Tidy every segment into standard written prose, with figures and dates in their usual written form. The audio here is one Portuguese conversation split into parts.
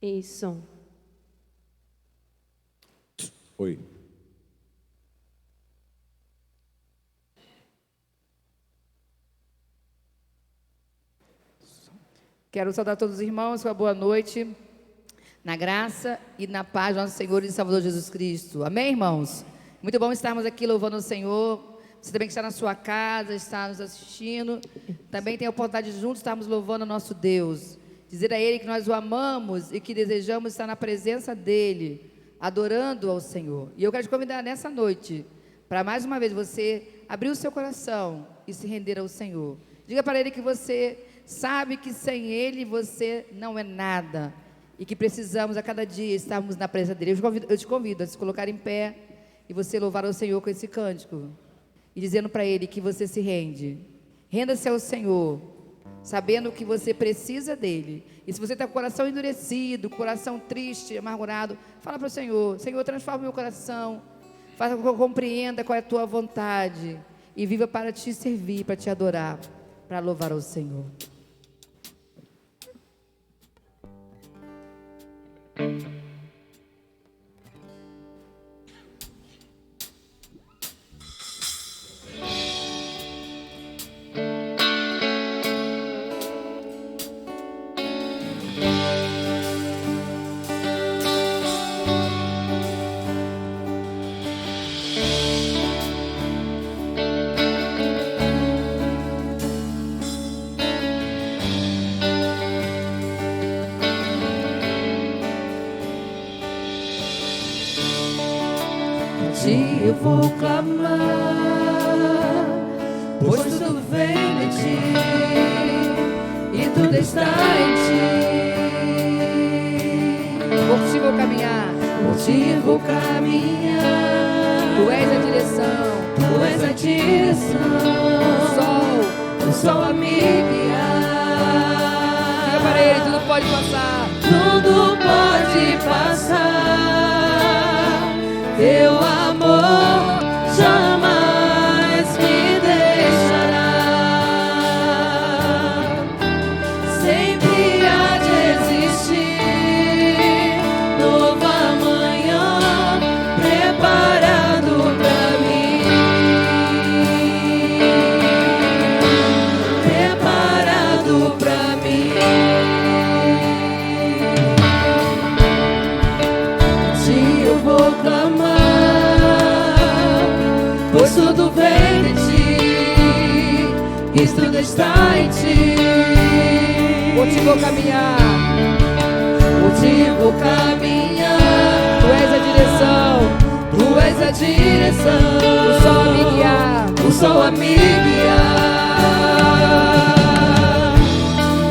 Ei, som. Oi. Quero saudar todos os irmãos com a boa noite, na graça e na paz do nosso Senhor e Salvador Jesus Cristo. Amém, irmãos? Muito bom estarmos aqui louvando o Senhor. Você também que está na sua casa, está nos assistindo, também tem a oportunidade de juntos estarmos louvando o nosso Deus. Dizer a Ele que nós o amamos e que desejamos estar na presença dEle, adorando ao Senhor. E eu quero te convidar nessa noite, para mais uma vez você abrir o seu coração e se render ao Senhor. Diga para Ele que você sabe que sem Ele você não é nada e que precisamos a cada dia estarmos na presença dEle. Eu te convido a se colocar em pé e você louvar ao Senhor com esse cântico e dizendo para Ele que você se rende. Renda-se ao Senhor, sabendo que você precisa dEle. E se você está com o coração endurecido, coração triste, amargurado, fala para o Senhor: Senhor, transforma meu coração, faça com que eu compreenda qual é a Tua vontade e viva para Te servir, para Te adorar, para louvar ao Senhor. Eu vou clamar, pois tudo vem de ti e tudo está em ti. Por ti vou caminhar, por ti vou caminhar. Tu és a direção, tu és a direção. O sol a me guiar. Diga para Ele, tudo pode passar. Tudo pode passar. Teu amor jamais me deixará. Sempre há de existir nova manhã preparado pra mim. Preparado pra mim. Se eu vou clamar, pois tudo vem de ti, e tudo está em ti. Por ti vou caminhar, por ti vou caminhar. tu és a direção, tu és a direção. o sol a me guiar, o sol a me guiar.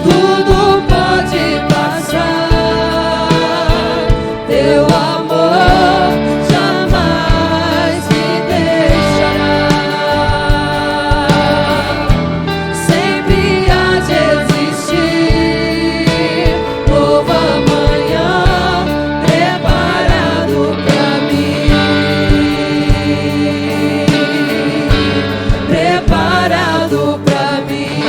Tudo pode passar, teu amor jamais me deixará. Sempre há de existir nova manhã preparado pra mim. Preparado pra mim.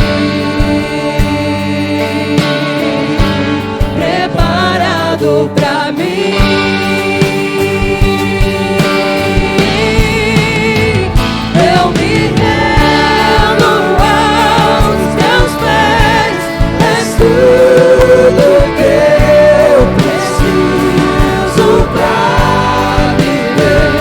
Preparado pra mim. Eu me rendo aos teus pés, és tudo que eu preciso pra viver.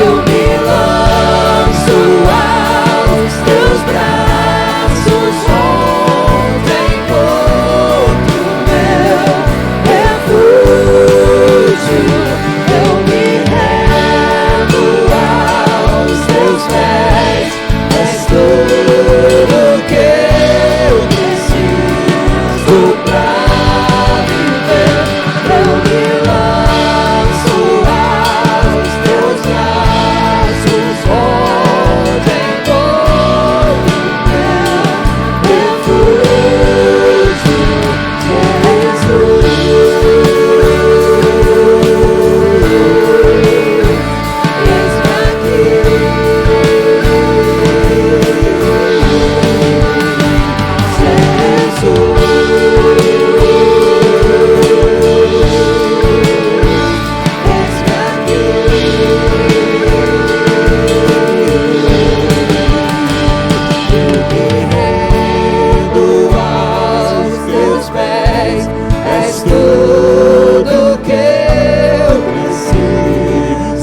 Eu me lanço aos teus braços, onde encontro meu refúgio.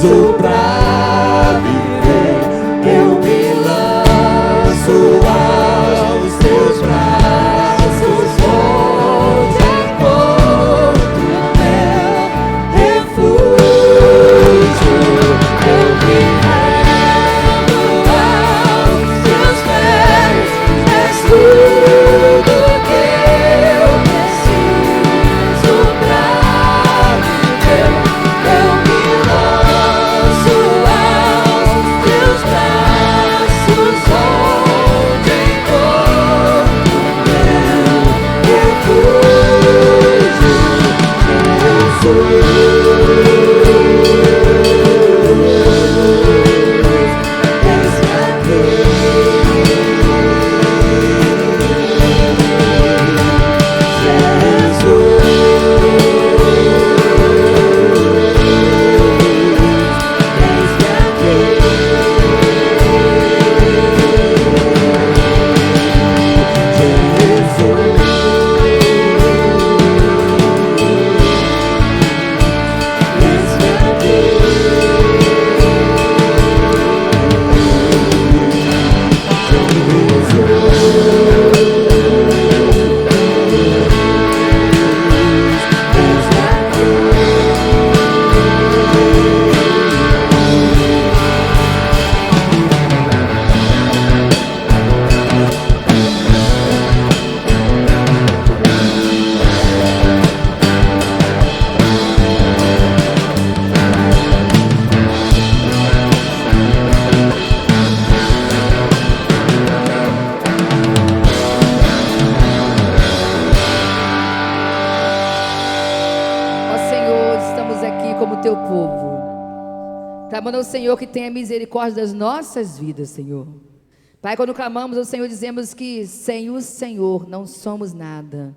sou pra viver, eu me lanço aos teus braços, vou de encontro ao meu refúgio, eu me rendo aos teus pés, és tudo que eu preciso pra viver, eu me lanço aos teus braços, onde encontro meu teu povo, clamando ao Senhor que tenha misericórdia das nossas vidas, Senhor. Pai, quando clamamos ao Senhor, dizemos que sem o Senhor não somos nada,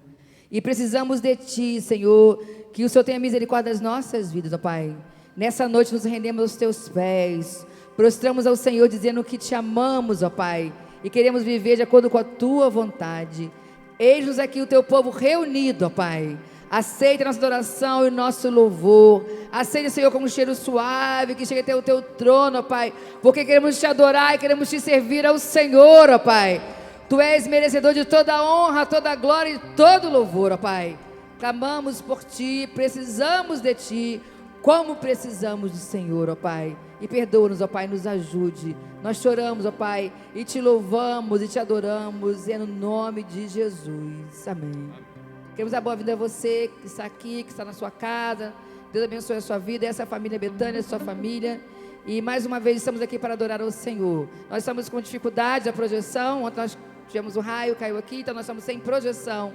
e precisamos de Ti, Senhor, que o Senhor tenha misericórdia das nossas vidas, ó Pai. Nessa noite nos rendemos aos Teus pés, prostramos ao Senhor dizendo que Te amamos, ó Pai, e queremos viver de acordo com a Tua vontade. Eis-nos aqui o Teu povo reunido, ó Pai. Aceita a nossa adoração e o nosso louvor. Aceita, Senhor, como um cheiro suave que chega até o Teu trono, ó Pai, porque queremos Te adorar e queremos Te servir ao Senhor, ó Pai. Tu és merecedor de toda a honra, toda a glória e todo o louvor, ó Pai. Clamamos por Ti, precisamos de Ti, como precisamos do Senhor, ó Pai. E perdoa-nos, ó Pai, nos ajude. Nós choramos, ó Pai, e Te louvamos e Te adoramos, é no nome de Jesus. Amém. Queremos dar boa vida a você que está aqui, que está na sua casa. Deus abençoe a sua vida, essa família Betânia, a sua família. E mais uma vez estamos aqui para adorar ao Senhor. Nós estamos com dificuldade da projeção. Ontem nós tivemos o raio, caiu aqui, então nós estamos sem projeção.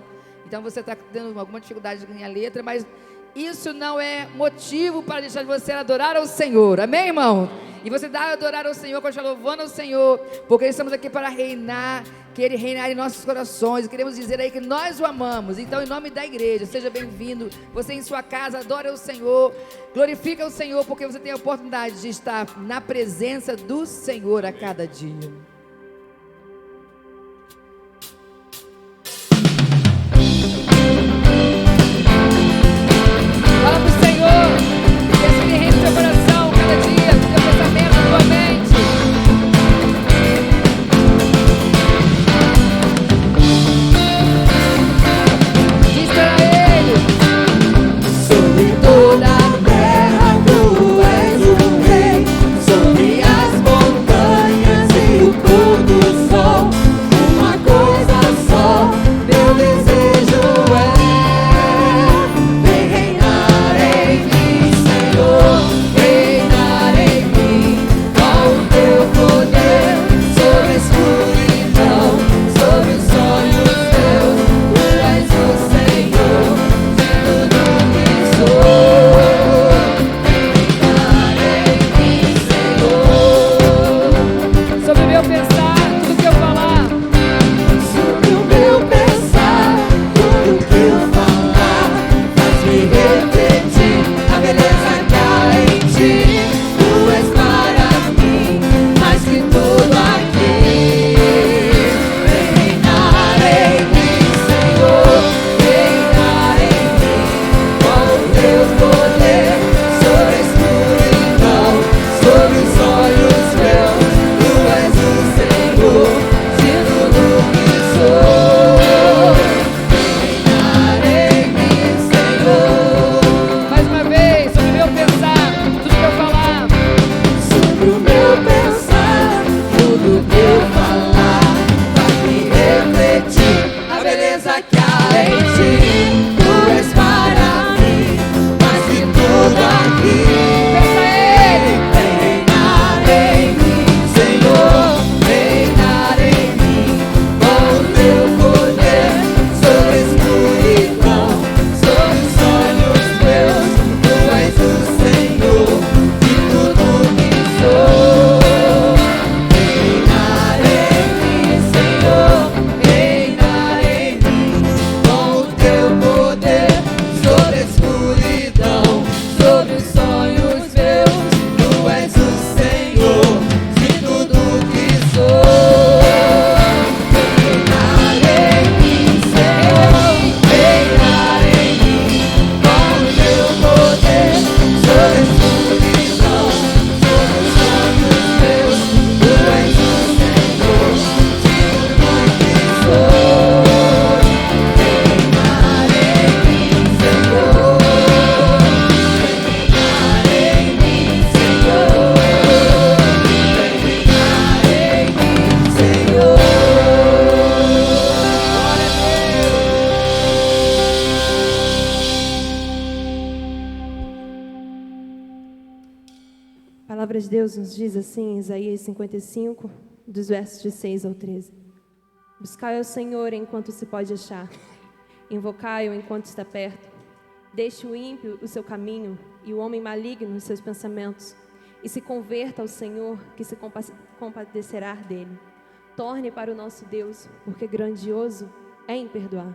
Então você está tendo alguma dificuldade em a letra, mas isso não é motivo para deixar de você adorar ao Senhor. Amém, irmão? E você dá a adorar ao Senhor, continuar louvando ao Senhor, porque estamos aqui para reinar, que Ele reinar em nossos corações. Queremos dizer aí que nós o amamos. Então, em nome da igreja, seja bem-vindo. Você em sua casa, adora o Senhor, glorifica o Senhor, porque você tem a oportunidade de estar na presença do Senhor a cada dia. Fala pro Senhor, que assim Ele reine no seu coração cada dia, no seu pensamento, na tua mente. Diz para Ele: sobre toda a terra Tu és o Rei, sobre as montanhas e o palavra de Deus nos diz assim, em Isaías 55, dos versos de 6 ao 13. Buscai ao Senhor enquanto se pode achar, invocai-o enquanto está perto. Deixe o ímpio o seu caminho e o homem maligno os seus pensamentos, e se converta ao Senhor, que se compadecerá dele. Torne para o nosso Deus, porque grandioso é em perdoar.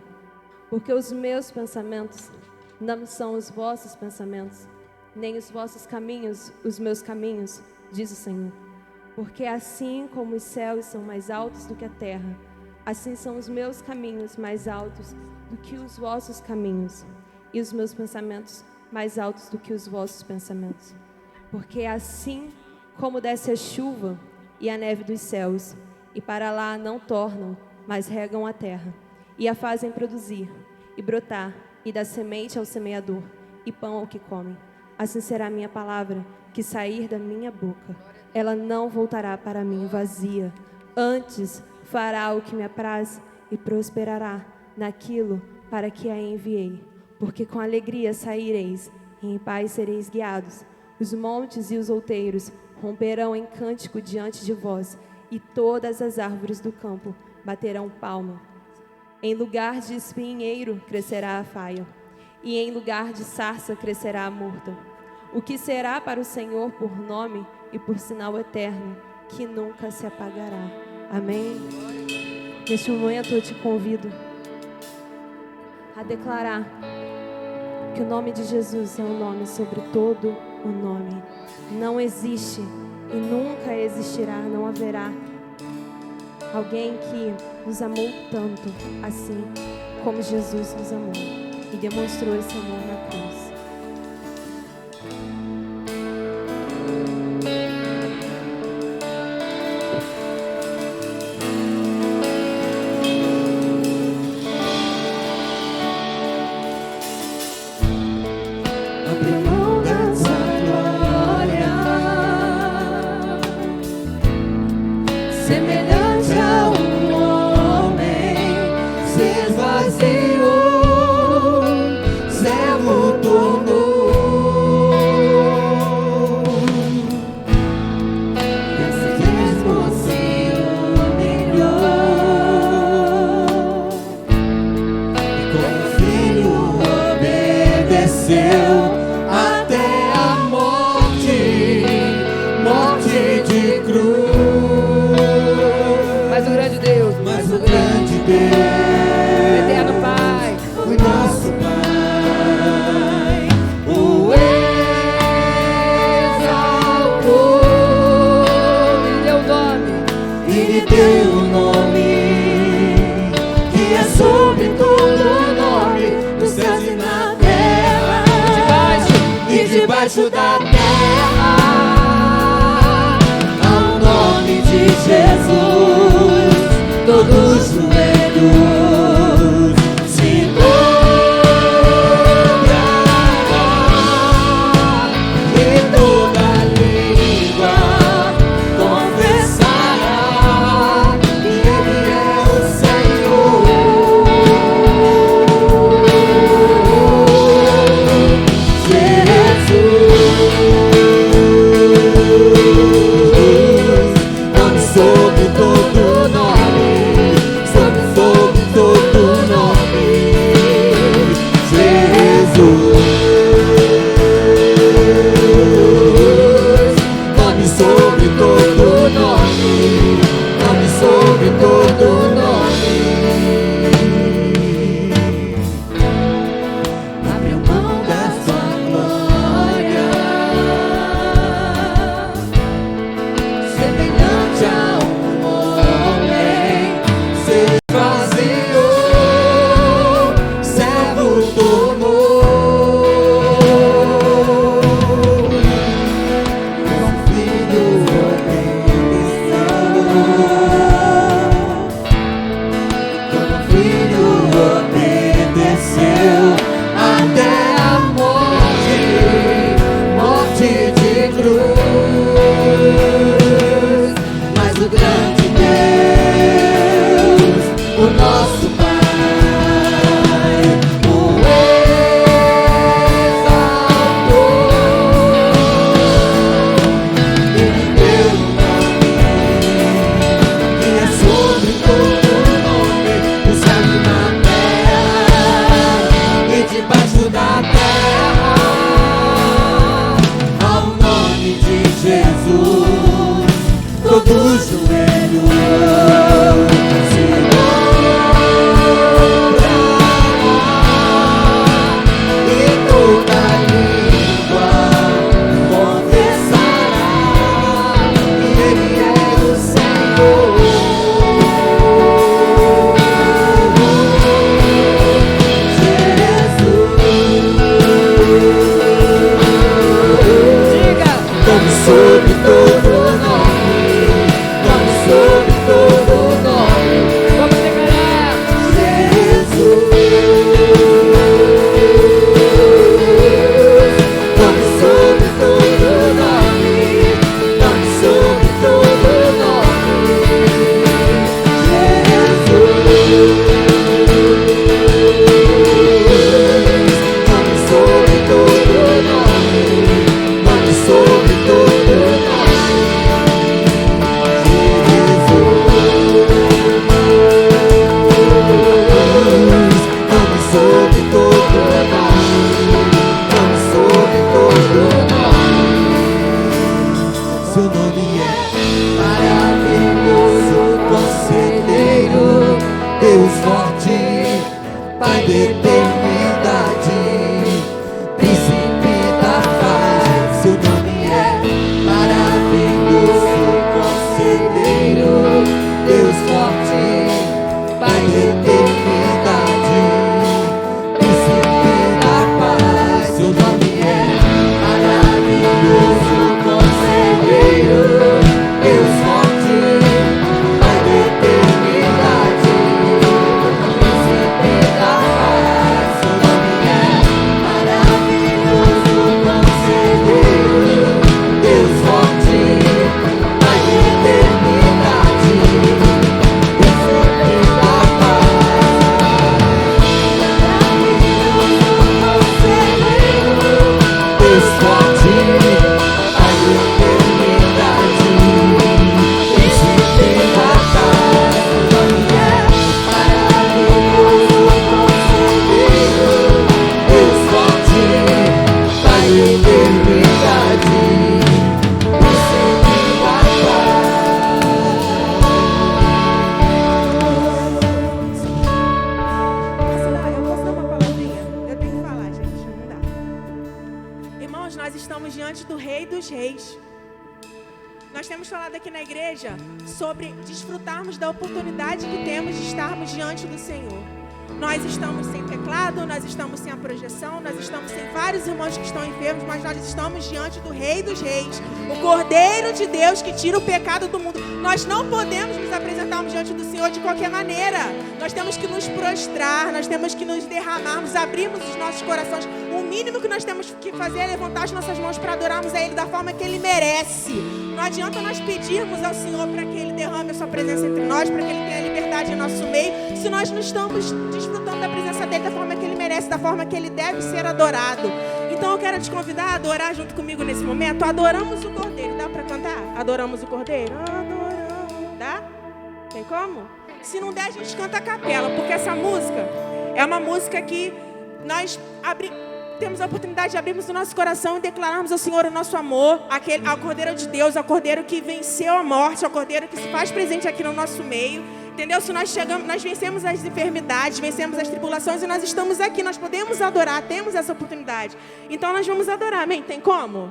Porque os meus pensamentos não são os vossos pensamentos, nem os vossos caminhos os meus caminhos, diz o Senhor. Porque assim como os céus são mais altos do que a terra, assim são os meus caminhos mais altos do que os vossos caminhos, e os meus pensamentos mais altos do que os vossos pensamentos. Porque assim como desce a chuva e a neve dos céus, e para lá não tornam, mas regam a terra, e a fazem produzir, e brotar, e dar semente ao semeador, e pão ao que come, assim será a minha palavra que sair da minha boca. Ela não voltará para mim vazia, antes fará o que me apraz, e prosperará naquilo para que a enviei. Porque com alegria saireis, e em paz sereis guiados. Os montes e os outeiros romperão em cântico diante de vós, e todas as árvores do campo baterão palma. Em lugar de espinheiro crescerá a faia, e em lugar de sarça crescerá a murta. O que será para o Senhor por nome e por sinal eterno, que nunca se apagará. Amém? Neste momento eu te convido a declarar que o nome de Jesus é um nome sobre todo o nome. Não existe e nunca existirá, não haverá alguém que nos amou tanto assim como Jesus nos amou e demonstrou esse amor na cruz. Semelhante a um homem, se esvaziou, servo tornou, e assim mesmo se humilhou, e como filho obedeceu até a morte, morte de cruz. Mas o grande Deus, eterno Pai, o nosso Pai, o exaltou, e lhe deu o nome, que é sobre todo nome, nos céus e na terra, debaixo da terra, ao nome de Jesus, todos os joelhos se dobrarão e toda língua confessará que Ele é o Senhor. Jesus, nome sobre todo nome, sobre todo nome, Jesus, nome sobre todo nome, nome sobre todo nome. Abriu mão da sua glória, semelhante a um homem, se esvaziou, servo tomou, nós estamos diante do Rei dos Reis. Nós temos falado aqui na igreja sobre desfrutarmos da oportunidade que temos de estarmos diante do Senhor. Nós estamos sem teclado, nós estamos sem a projeção, nós estamos sem vários irmãos que estão enfermos, mas nós estamos diante do Rei dos Reis, o Cordeiro de Deus que tira o pecado do mundo. Nós não podemos nos apresentarmos diante do Senhor de qualquer maneira. Nós temos que nos prostrar, nós temos que nos derramarmos, abrirmos os nossos corações. O mínimo que nós temos que fazer é levantar as nossas mãos para adorarmos a Ele da forma que Ele merece. Não adianta nós pedirmos ao Senhor para que Ele derrame a sua presença entre nós, para que Ele tenha liberdade em nosso meio, se nós não estamos desfrutando da presença dEle da forma que Ele merece, da forma que Ele deve ser adorado. Então eu quero te convidar a adorar junto comigo nesse momento. Adoramos o Cordeiro. Dá para cantar? Adoramos o Cordeiro? Adoramos. Dá? Tem como? Se não der, a gente canta a capela, porque essa música é uma música que nós temos a oportunidade de abrirmos o nosso coração e declararmos ao Senhor o nosso amor, ao Cordeiro de Deus, ao Cordeiro que venceu a morte, ao Cordeiro que se faz presente aqui no nosso meio. Entendeu? Se nós vencemos as enfermidades, vencemos as tribulações e nós estamos aqui, nós podemos adorar, temos essa oportunidade. Então nós vamos adorar, amém? Tem como?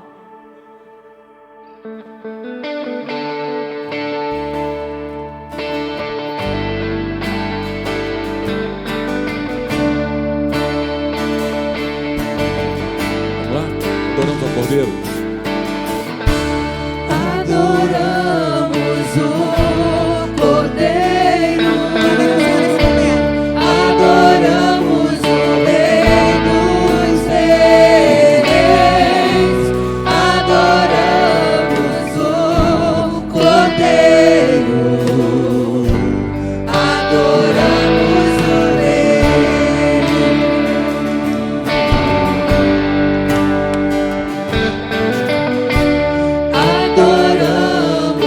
Vamos lá? Adoramos ao Cordeiro. Adoramos o Cordeiro, adoramos o Rei dos Reis, adoramos o Cordeiro, adoramos o Rei. Adoramos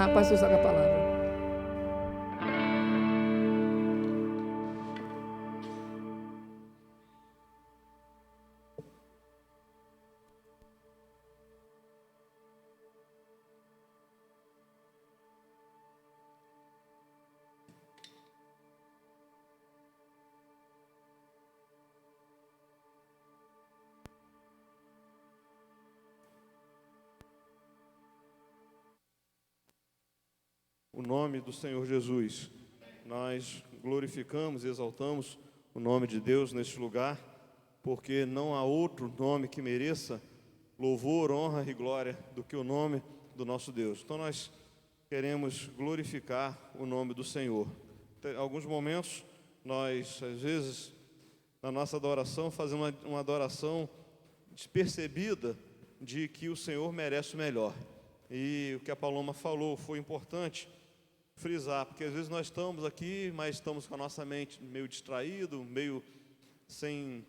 pastor está com a palavra. O nome do Senhor Jesus. Nós glorificamos e exaltamos o nome de Deus neste lugar, porque não há outro nome que mereça louvor, honra e glória do que o nome do nosso Deus. Então nós queremos glorificar o nome do Senhor. Em alguns momentos, nós, às vezes, na nossa adoração, fazemos uma adoração despercebida de que o Senhor merece o melhor. E o que a Paloma falou foi importante frisar, porque às vezes nós estamos aqui, mas estamos com a nossa mente meio distraído, meio sem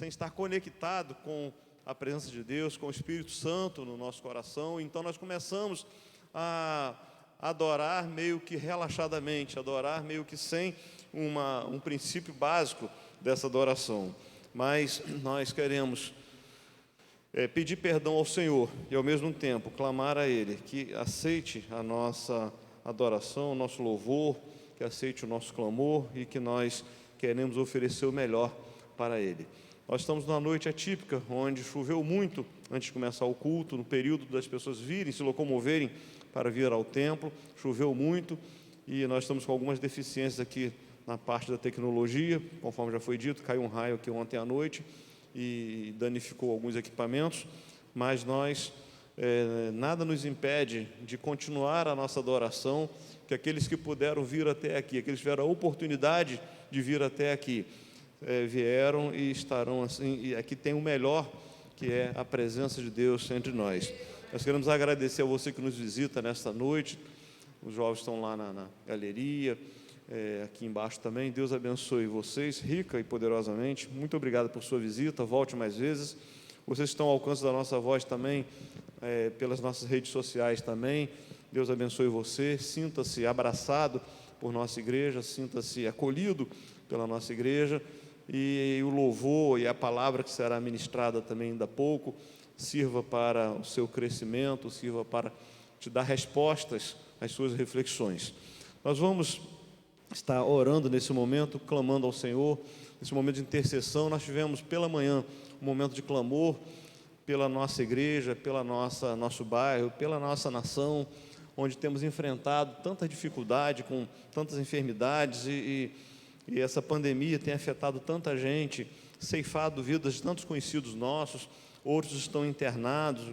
estar conectado com a presença de Deus, com o Espírito Santo no nosso coração. Então nós começamos a adorar meio que relaxadamente, adorar meio que sem um princípio básico dessa adoração. Mas nós queremos pedir perdão ao Senhor e ao mesmo tempo clamar a Ele que aceite a nossa adoração, o nosso louvor, que aceite o nosso clamor e que nós queremos oferecer o melhor para Ele. Nós estamos numa noite atípica, onde choveu muito antes de começar o culto, no período das pessoas virem, se locomoverem para vir ao templo, choveu muito e nós estamos com algumas deficiências aqui na parte da tecnologia, conforme já foi dito, caiu um raio aqui ontem à noite e danificou alguns equipamentos, mas nós nada nos impede de continuar a nossa adoração, que aqueles que puderam vir até aqui, aqueles que tiveram a oportunidade de vir até aqui, vieram e estarão assim, e aqui tem o melhor, que é a presença de Deus entre nós. Nós queremos agradecer a você que nos visita nesta noite, os jovens estão lá na galeria, aqui embaixo também. Deus abençoe vocês rica e poderosamente. Muito obrigado por sua visita, volte mais vezes. Vocês estão ao alcance da nossa voz também, pelas nossas redes sociais também. Deus abençoe você, sinta-se abraçado por nossa igreja, sinta-se acolhido pela nossa igreja, e o louvor e a palavra que será ministrada também ainda há pouco, sirva para o seu crescimento, sirva para te dar respostas às suas reflexões. Nós vamos estar orando nesse momento, clamando ao Senhor, nesse momento de intercessão. Nós tivemos pela manhã um momento de clamor pela nossa igreja, pela nosso bairro, pela nossa nação, onde temos enfrentado tanta dificuldade, com tantas enfermidades, e essa pandemia tem afetado tanta gente, ceifado vidas de tantos conhecidos nossos. Outros estão internados,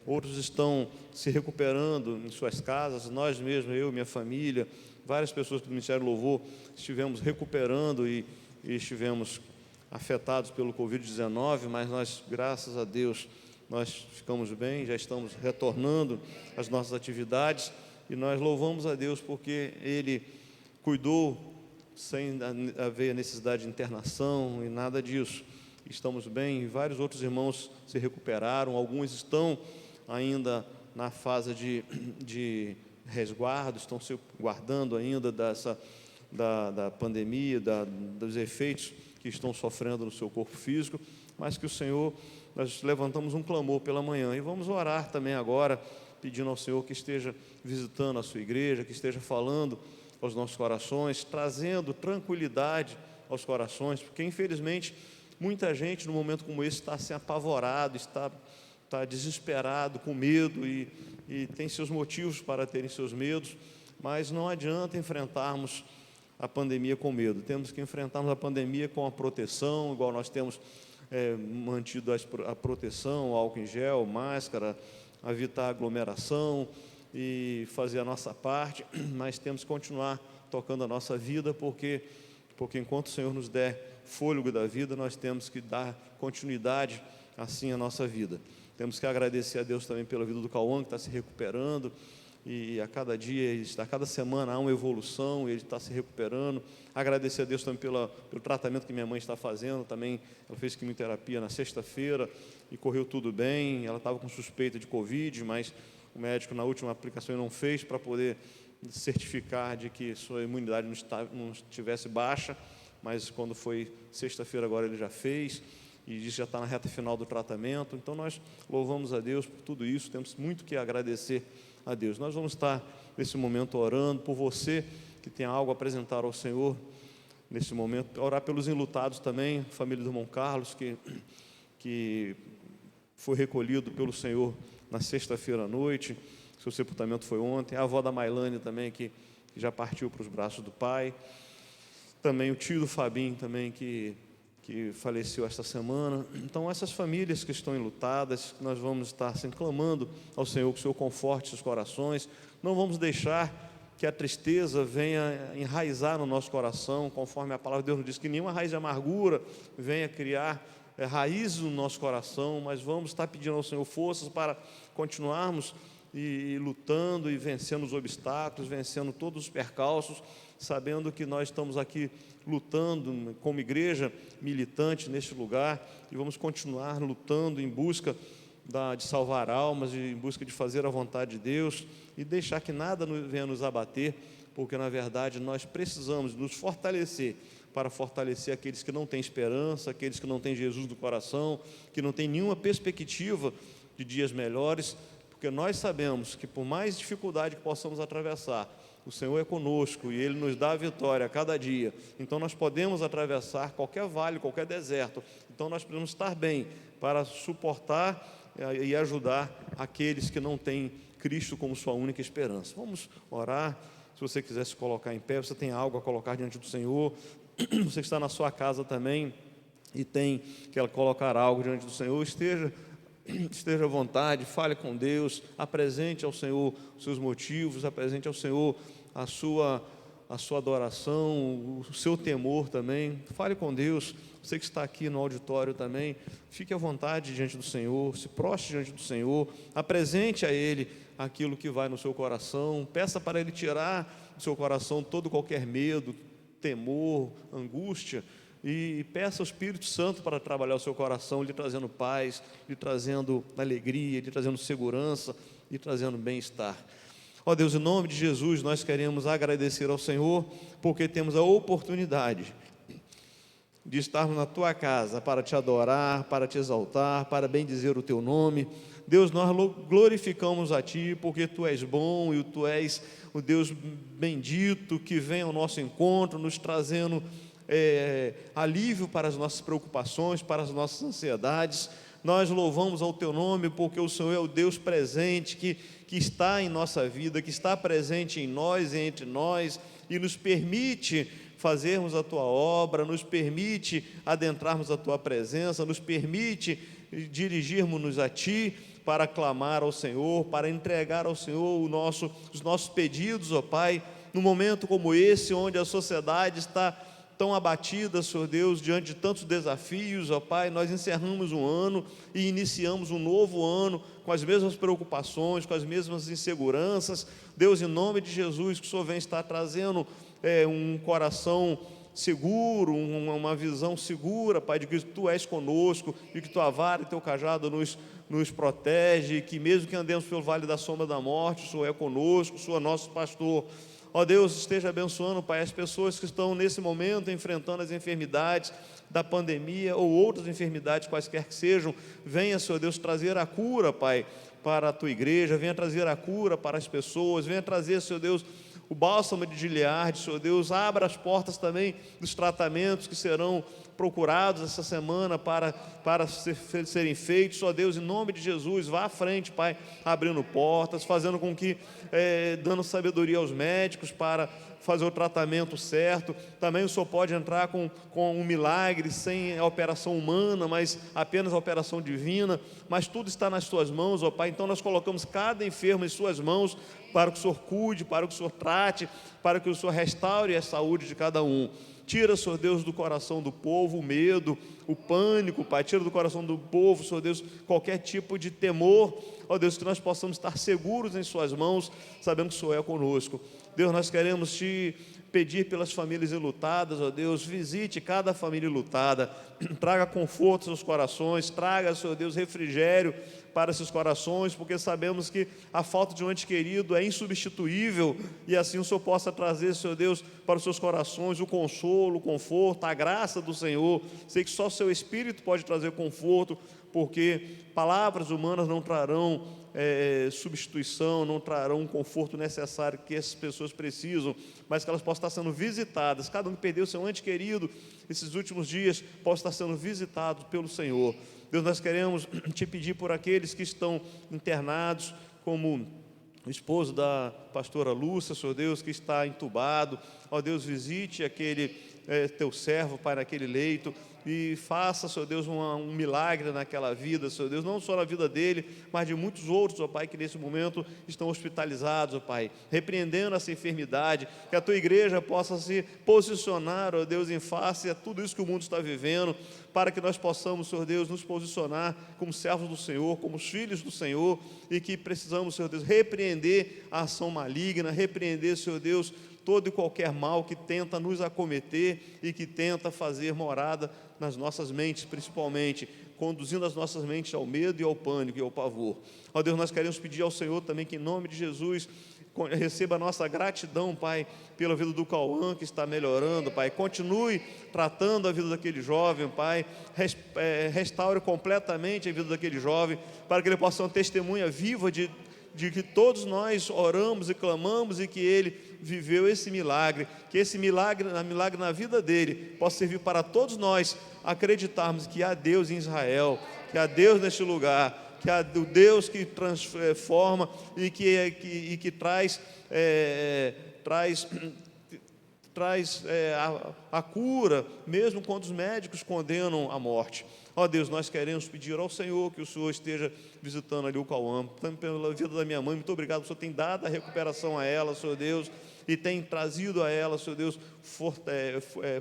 outros estão se recuperando em suas casas. Nós mesmos, eu, minha família, várias pessoas do Ministério do Louvor, estivemos recuperando e estivemos afetados pelo Covid-19, mas nós, graças a Deus, nós ficamos bem, já estamos retornando às nossas atividades, e nós louvamos a Deus porque Ele cuidou sem haver necessidade de internação e nada disso. Estamos bem, e vários outros irmãos se recuperaram, alguns estão ainda na fase de resguardo, estão se guardando ainda da pandemia, dos efeitos que estão sofrendo no seu corpo físico, mas que o Senhor, nós levantamos um clamor pela manhã, e vamos orar também agora, pedindo ao Senhor que esteja visitando a sua igreja, que esteja falando aos nossos corações, trazendo tranquilidade aos corações, porque infelizmente muita gente no momento como esse está assim apavorado, está desesperado, com medo, e tem seus motivos para terem seus medos, mas não adianta enfrentarmos a pandemia com medo. Temos que enfrentarmos a pandemia com a proteção, igual nós temos mantido a proteção, álcool em gel, máscara, evitar aglomeração e fazer a nossa parte, mas temos que continuar tocando a nossa vida, porque enquanto o Senhor nos der fôlego da vida, nós temos que dar continuidade assim à nossa vida. Temos que agradecer a Deus também pela vida do Cauã, que está se recuperando, e a cada dia, a cada semana há uma evolução, ele está se recuperando. Agradecer a Deus também pelo tratamento que minha mãe está fazendo, também ela fez quimioterapia na sexta-feira e correu tudo bem. Ela estava com suspeita de Covid, mas o médico na última aplicação não fez para poder certificar de que sua imunidade não estivesse baixa, mas quando foi sexta-feira agora ele já fez, e disse que já está na reta final do tratamento. Então nós louvamos a Deus por tudo isso, temos muito que agradecer a Deus. Nós vamos estar nesse momento orando por você que tem algo a apresentar ao Senhor nesse momento, orar pelos enlutados também, a família do irmão Carlos, que foi recolhido pelo Senhor na sexta-feira à noite, seu sepultamento foi ontem, a avó da Mailane também, que já partiu para os braços do Pai, também o tio do Fabinho também, que faleceu esta semana. Então, essas famílias que estão enlutadas, nós vamos estar assim, clamando ao Senhor, que o Senhor conforte os corações, não vamos deixar que a tristeza venha enraizar no nosso coração, conforme a palavra de Deus nos diz, que nenhuma raiz de amargura venha criar raízes no nosso coração, mas vamos estar pedindo ao Senhor forças para continuarmos e lutando e vencendo os obstáculos, vencendo todos os percalços, sabendo que nós estamos aqui lutando como igreja militante neste lugar e vamos continuar lutando em busca de salvar almas, em busca de fazer a vontade de Deus e deixar que nada venha nos abater, porque na verdade nós precisamos nos fortalecer para fortalecer aqueles que não têm esperança, aqueles que não têm Jesus no coração, que não têm nenhuma perspectiva de dias melhores, porque nós sabemos que por mais dificuldade que possamos atravessar, o Senhor é conosco e Ele nos dá a vitória a cada dia. Então nós podemos atravessar qualquer vale, qualquer deserto. Então nós precisamos estar bem para suportar e ajudar aqueles que não têm Cristo como sua única esperança. Vamos orar. Se você quiser se colocar em pé, você tem algo a colocar diante do Senhor. Você que está na sua casa também e quer colocar algo diante do Senhor, esteja à vontade, fale com Deus, apresente ao Senhor os seus motivos, apresente ao Senhor a sua adoração, o seu temor também. Fale com Deus. Você que está aqui no auditório também, fique à vontade diante do Senhor, se prostre diante do Senhor, apresente a Ele aquilo que vai no seu coração, peça para Ele tirar do seu coração todo qualquer medo, temor, angústia, e peça ao Espírito Santo para trabalhar o seu coração, lhe trazendo paz, lhe trazendo alegria, lhe trazendo segurança, lhe trazendo bem-estar. Ó Deus, em nome de Jesus, nós queremos agradecer ao Senhor, porque temos a oportunidade de estarmos na Tua casa para Te adorar, para Te exaltar, para bendizer o Teu nome. Deus, nós glorificamos a Ti, porque Tu és bom e Tu és o Deus bendito que vem ao nosso encontro, nos trazendo alívio para as nossas preocupações, para as nossas ansiedades. Nós louvamos ao Teu nome, porque o Senhor é o Deus presente, que está em nossa vida, que está presente em nós e entre nós, e nos permite fazermos a Tua obra, nos permite adentrarmos a Tua presença, nos permite dirigirmos-nos a Ti, para clamar ao Senhor, para entregar ao Senhor os nossos pedidos, ó Pai, num momento como esse, onde a sociedade está tão abatida, Senhor Deus, diante de tantos desafios, ó Pai, nós encerramos um ano e iniciamos um novo ano com as mesmas preocupações, com as mesmas inseguranças. Deus, em nome de Jesus, que o Senhor vem estar trazendo um coração seguro, uma visão segura, Pai, de que Tu és conosco, de que Tua vara e Teu cajado nos protege, que mesmo que andemos pelo vale da sombra da morte, o Senhor é conosco, o Senhor é nosso pastor. Ó Deus, esteja abençoando, Pai, as pessoas que estão nesse momento enfrentando as enfermidades da pandemia ou outras enfermidades, quaisquer que sejam. Venha, Senhor Deus, trazer a cura, Pai, para a Tua igreja, venha trazer a cura para as pessoas, venha trazer, Senhor Deus, o bálsamo de Gileade, Senhor Deus, abra as portas também dos tratamentos que serão procurados essa semana para serem feitos. Ó Deus, em nome de Jesus, vá à frente, Pai, abrindo portas, fazendo com que, dando sabedoria aos médicos para fazer o tratamento certo. Também o Senhor pode entrar com um milagre, sem a operação humana, mas apenas a operação divina, mas tudo está nas Tuas mãos, ó Pai. Então nós colocamos cada enfermo em Suas mãos, para que o Senhor cuide, para que o Senhor trate, para que o Senhor restaure a saúde de cada um. Tira, Senhor Deus, do coração do povo o medo, o pânico, Pai. Tira do coração do povo, Senhor Deus, qualquer tipo de temor. Ó Deus, que nós possamos estar seguros em Suas mãos, sabendo que o Senhor é conosco. Deus, nós queremos Te pedir pelas famílias enlutadas, ó Deus, visite cada família enlutada, traga conforto aos seus corações, traga, Senhor Deus, refrigério para esses corações, porque sabemos que a falta de um ente querido é insubstituível, e assim o Senhor possa trazer, Senhor Deus, para os seus corações o consolo, o conforto, a graça do Senhor. Sei que só o seu Espírito pode trazer conforto, porque palavras humanas não trarão substituição, não trarão o conforto necessário que essas pessoas precisam, mas que elas possam estar sendo visitadas. Cada um que perdeu seu ente querido esses últimos dias possa estar sendo visitado pelo Senhor. Deus, nós queremos te pedir por aqueles que estão internados, como o esposo da pastora Lúcia, Senhor Deus, que está entubado. Ó Deus, visite aquele teu servo, Pai, naquele leito, e faça, Senhor Deus, um milagre naquela vida, Senhor Deus, não só na vida dele, mas de muitos outros, ó Pai, que nesse momento estão hospitalizados, ó Pai, repreendendo essa enfermidade, que a tua igreja possa se posicionar, ó Deus, em face a tudo isso que o mundo está vivendo, para que nós possamos, Senhor Deus, nos posicionar como servos do Senhor, como filhos do Senhor, e que precisamos, Senhor Deus, repreender a ação maligna, repreender, Senhor Deus, todo e qualquer mal que tenta nos acometer e que tenta fazer morada nas nossas mentes, principalmente, conduzindo as nossas mentes ao medo e ao pânico e ao pavor. Ó Deus, nós queremos pedir ao Senhor também que, em nome de Jesus, receba a nossa gratidão, Pai, pela vida do Cauã, que está melhorando, Pai. Continue tratando a vida daquele jovem, Pai. Restaure completamente a vida daquele jovem, para que ele possa ser uma testemunha viva de que todos nós oramos e clamamos, e que ele viveu esse milagre, que esse milagre na vida dele possa servir para todos nós acreditarmos que há Deus em Israel, que há Deus neste lugar, que há o Deus que transforma e que traz a cura, mesmo quando os médicos condenam a morte. Ó Deus, nós queremos pedir ao Senhor que o Senhor esteja visitando ali o Cauã, também pela vida da minha mãe. Muito obrigado, o Senhor tem dado a recuperação a ela, Senhor Deus, e tem trazido a ela, Senhor Deus,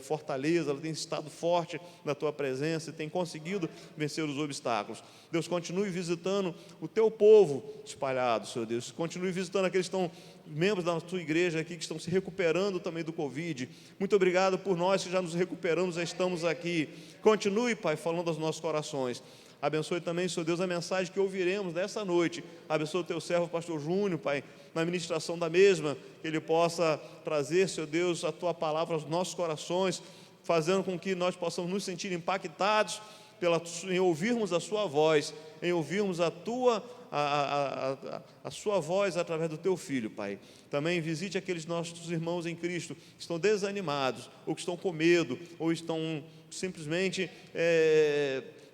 fortaleza. Ela tem estado forte na tua presença e tem conseguido vencer os obstáculos. Deus, continue visitando o teu povo espalhado, Senhor Deus, continue visitando aqueles que estão membros da tua igreja aqui, que estão se recuperando também do Covid. Muito obrigado por nós que já nos recuperamos, já estamos aqui. Continue, Pai, falando aos nossos corações. Abençoe também, Senhor Deus, a mensagem que ouviremos nessa noite. Abençoe o teu servo, pastor Júnior, Pai, na ministração da mesma, que ele possa trazer, Senhor Deus, a tua palavra aos nossos corações, fazendo com que nós possamos nos sentir impactados em ouvirmos a sua voz, em ouvirmos a sua voz através do teu Filho, Pai. Também visite aqueles nossos irmãos em Cristo que estão desanimados, ou que estão com medo, ou estão simplesmente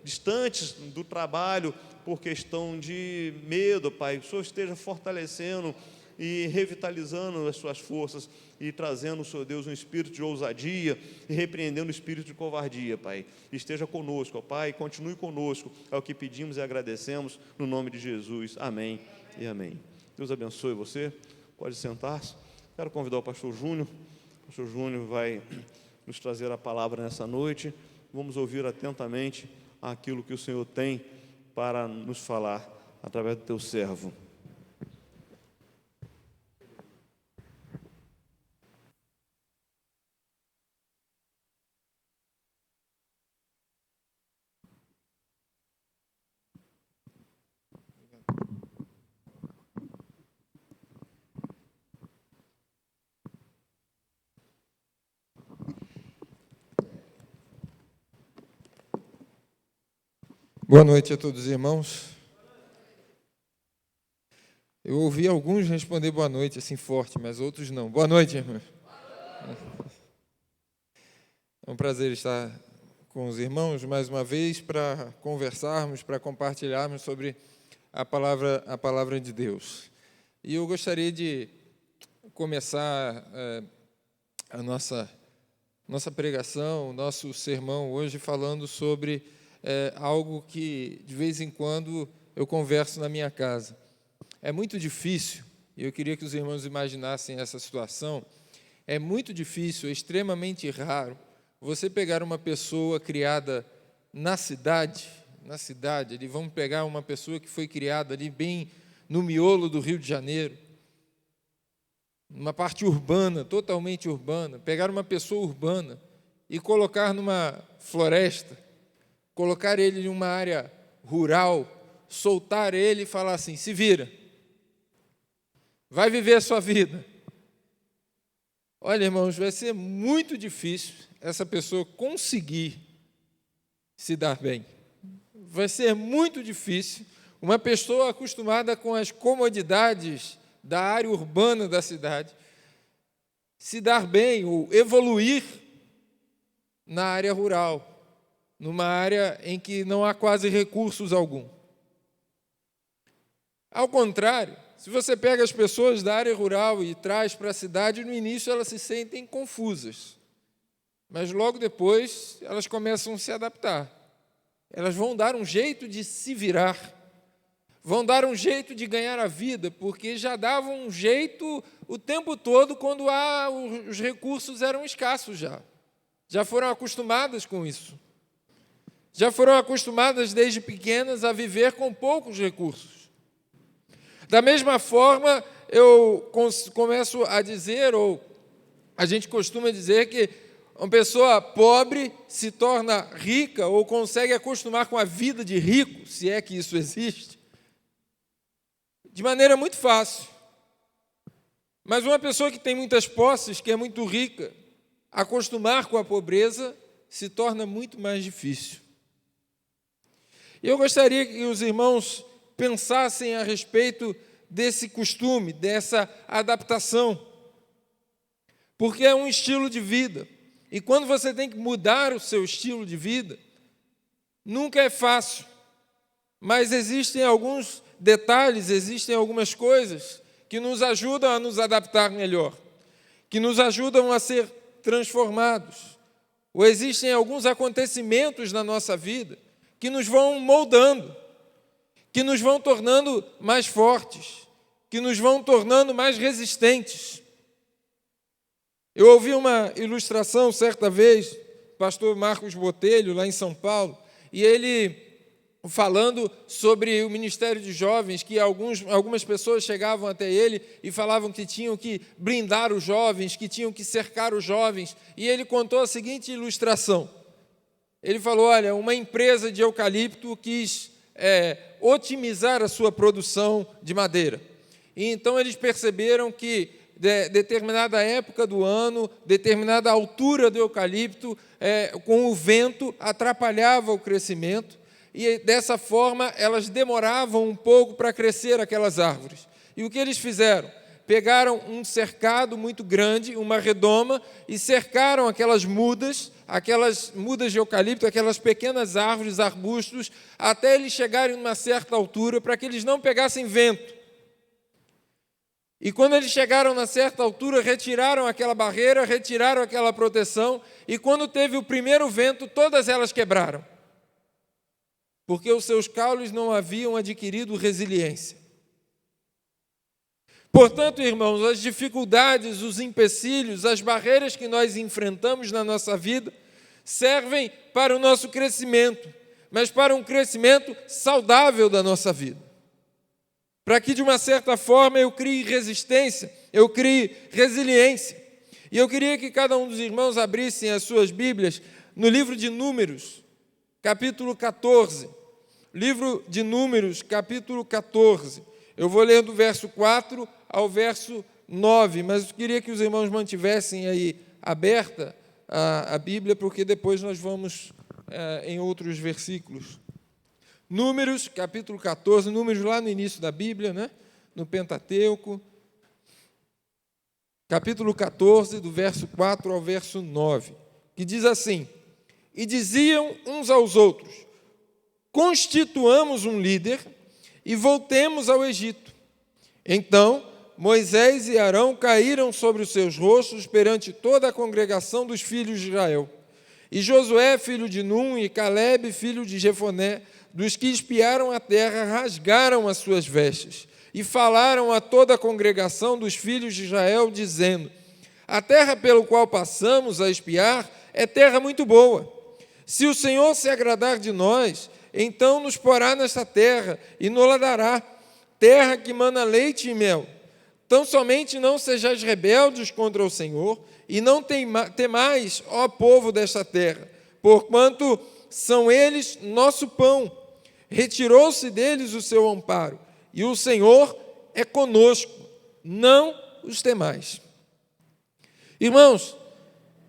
distantes do trabalho por questão de medo, Pai. Que o Senhor esteja fortalecendo e revitalizando as suas forças e trazendo, Senhor Deus, um espírito de ousadia e repreendendo o espírito de covardia, Pai. Esteja conosco, ó Pai, continue conosco, é o que pedimos e agradecemos, no nome de Jesus, amém e amém. Deus abençoe você, pode sentar-se. Quero convidar o pastor Júnior. O pastor Júnior vai nos trazer a palavra nessa noite. Vamos ouvir atentamente aquilo que o Senhor tem para nos falar através do teu servo. Boa noite a todos os irmãos. Eu ouvi alguns responder boa noite assim forte, mas outros não. Boa noite, irmãos. É um prazer estar com os irmãos mais uma vez para conversarmos, para compartilharmos sobre a palavra de Deus. E eu gostaria de começar a nossa pregação, o nosso sermão hoje falando sobre algo que de vez em quando eu converso na minha casa. É muito difícil, e eu queria que os irmãos imaginassem essa situação, é muito difícil, é extremamente raro, você pegar uma pessoa criada na cidade, ali vamos pegar uma pessoa que foi criada ali bem no miolo do Rio de Janeiro, numa parte urbana, totalmente urbana, pegar uma pessoa urbana e colocar numa floresta, colocar ele em uma área rural, soltar ele e falar assim: se vira, vai viver a sua vida. Olha, irmãos, vai ser muito difícil essa pessoa conseguir se dar bem. Vai ser muito difícil uma pessoa acostumada com as comodidades da área urbana da cidade se dar bem ou evoluir na área rural, numa área em que não há quase recursos algum. Ao contrário, se você pega as pessoas da área rural e traz para a cidade, no início elas se sentem confusas, mas logo depois elas começam a se adaptar. Elas vão dar um jeito de se virar, vão dar um jeito de ganhar a vida, porque já davam um jeito o tempo todo quando os recursos eram escassos já foram acostumadas com isso. Já foram acostumadas desde pequenas a viver com poucos recursos. Da mesma forma, eu começo a dizer, ou a gente costuma dizer, que uma pessoa pobre se torna rica ou consegue acostumar com a vida de rico, se é que isso existe, de maneira muito fácil. Mas uma pessoa que tem muitas posses, que é muito rica, acostumar com a pobreza se torna muito mais difícil. E eu gostaria que os irmãos pensassem a respeito desse costume, dessa adaptação, porque é um estilo de vida, e quando você tem que mudar o seu estilo de vida, nunca é fácil, mas existem alguns detalhes, existem algumas coisas que nos ajudam a nos adaptar melhor, que nos ajudam a ser transformados, ou existem alguns acontecimentos na nossa vida que nos vão moldando, que nos vão tornando mais fortes, que nos vão tornando mais resistentes. Eu ouvi uma ilustração certa vez, pastor Marcos Botelho, lá em São Paulo, e ele falando sobre o ministério de jovens, que algumas pessoas chegavam até ele e falavam que tinham que blindar os jovens, que tinham que cercar os jovens, e ele contou a seguinte ilustração. Ele falou: olha, uma empresa de eucalipto quis otimizar a sua produção de madeira. E então eles perceberam que determinada época do ano, determinada altura do eucalipto, com o vento, atrapalhava o crescimento, e dessa forma elas demoravam um pouco para crescer aquelas árvores. E o que eles fizeram? Pegaram um cercado muito grande, uma redoma, e cercaram aquelas mudas de eucalipto, aquelas pequenas árvores, arbustos, até eles chegarem a uma certa altura, para que eles não pegassem vento. E quando eles chegaram a certa altura, retiraram aquela barreira, retiraram aquela proteção, e quando teve o primeiro vento, todas elas quebraram, porque os seus caules não haviam adquirido resiliência. Portanto, irmãos, as dificuldades, os empecilhos, as barreiras que nós enfrentamos na nossa vida servem para o nosso crescimento, mas para um crescimento saudável da nossa vida. Para que, de uma certa forma, eu crie resistência, eu crie resiliência. E eu queria que cada um dos irmãos abrissem as suas Bíblias no livro de Números, capítulo 14. Livro de Números, capítulo 14. Eu vou ler do verso 4 ao verso 9, mas eu queria que os irmãos mantivessem aí aberta a Bíblia, porque depois nós vamos em outros versículos. Números, capítulo 14, Números lá no início da Bíblia, né? No Pentateuco, capítulo 14, do verso 4 ao verso 9, que diz assim: e diziam uns aos outros: constituamos um líder e voltemos ao Egito. Então Moisés e Arão caíram sobre os seus rostos perante toda a congregação dos filhos de Israel. E Josué, filho de Num, e Calebe, filho de Jefoné, dos que espiaram a terra, rasgaram as suas vestes e falaram a toda a congregação dos filhos de Israel, dizendo: a terra pelo qual passamos a espiar é terra muito boa. Se o Senhor se agradar de nós, então nos porá nesta terra e nos dará, terra que mana leite e mel. Tão somente não sejais rebeldes contra o Senhor, e não temais, ó povo desta terra, porquanto são eles nosso pão. Retirou-se deles o seu amparo, e o Senhor é conosco, não os temais. Irmãos,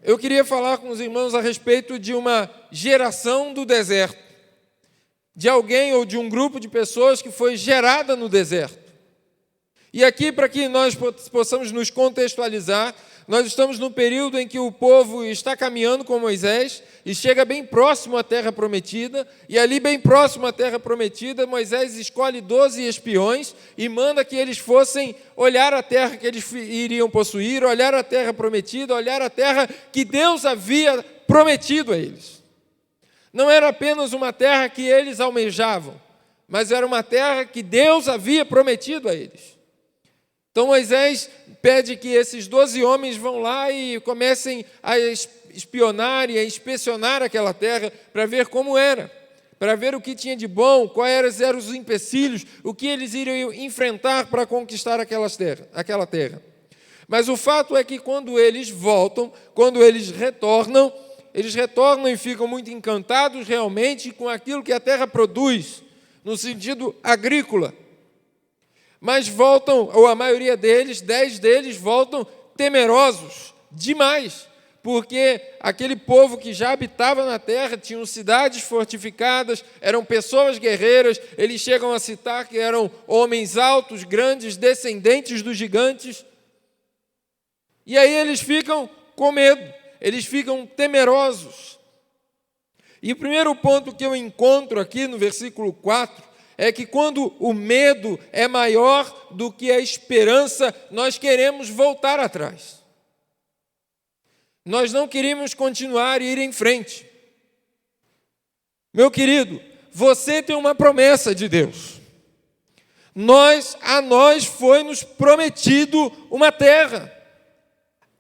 eu queria falar com os irmãos a respeito de uma geração do deserto, de alguém ou de um grupo de pessoas que foi gerada no deserto. E aqui, para que nós possamos nos contextualizar, nós estamos no período em que o povo está caminhando com Moisés e chega bem próximo à terra prometida, e ali bem próximo à terra prometida, Moisés escolhe 12 espiões e manda que eles fossem olhar a terra que eles iriam possuir, olhar a terra prometida, olhar a terra que Deus havia prometido a eles. Não era apenas uma terra que eles almejavam, mas era uma terra que Deus havia prometido a eles. Então Moisés pede que esses 12 homens vão lá e comecem a espionar e a inspecionar aquela terra para ver como era, para ver o que tinha de bom, quais eram os empecilhos, o que eles iriam enfrentar para conquistar aquela terra. Mas o fato é que quando eles voltam, quando eles retornam e ficam muito encantados realmente com aquilo que a terra produz, no sentido agrícola. Mas voltam, ou a maioria deles, 10 deles, voltam temerosos demais, porque aquele povo que já habitava na terra, tinham cidades fortificadas, eram pessoas guerreiras, eles chegam a citar que eram homens altos, grandes, descendentes dos gigantes. E aí eles ficam com medo, eles ficam temerosos. E o primeiro ponto que eu encontro aqui no versículo 4, é que quando o medo é maior do que a esperança, nós queremos voltar atrás. Nós não queríamos continuar e ir em frente. Meu querido, você tem uma promessa de Deus. A nós foi-nos prometido uma terra.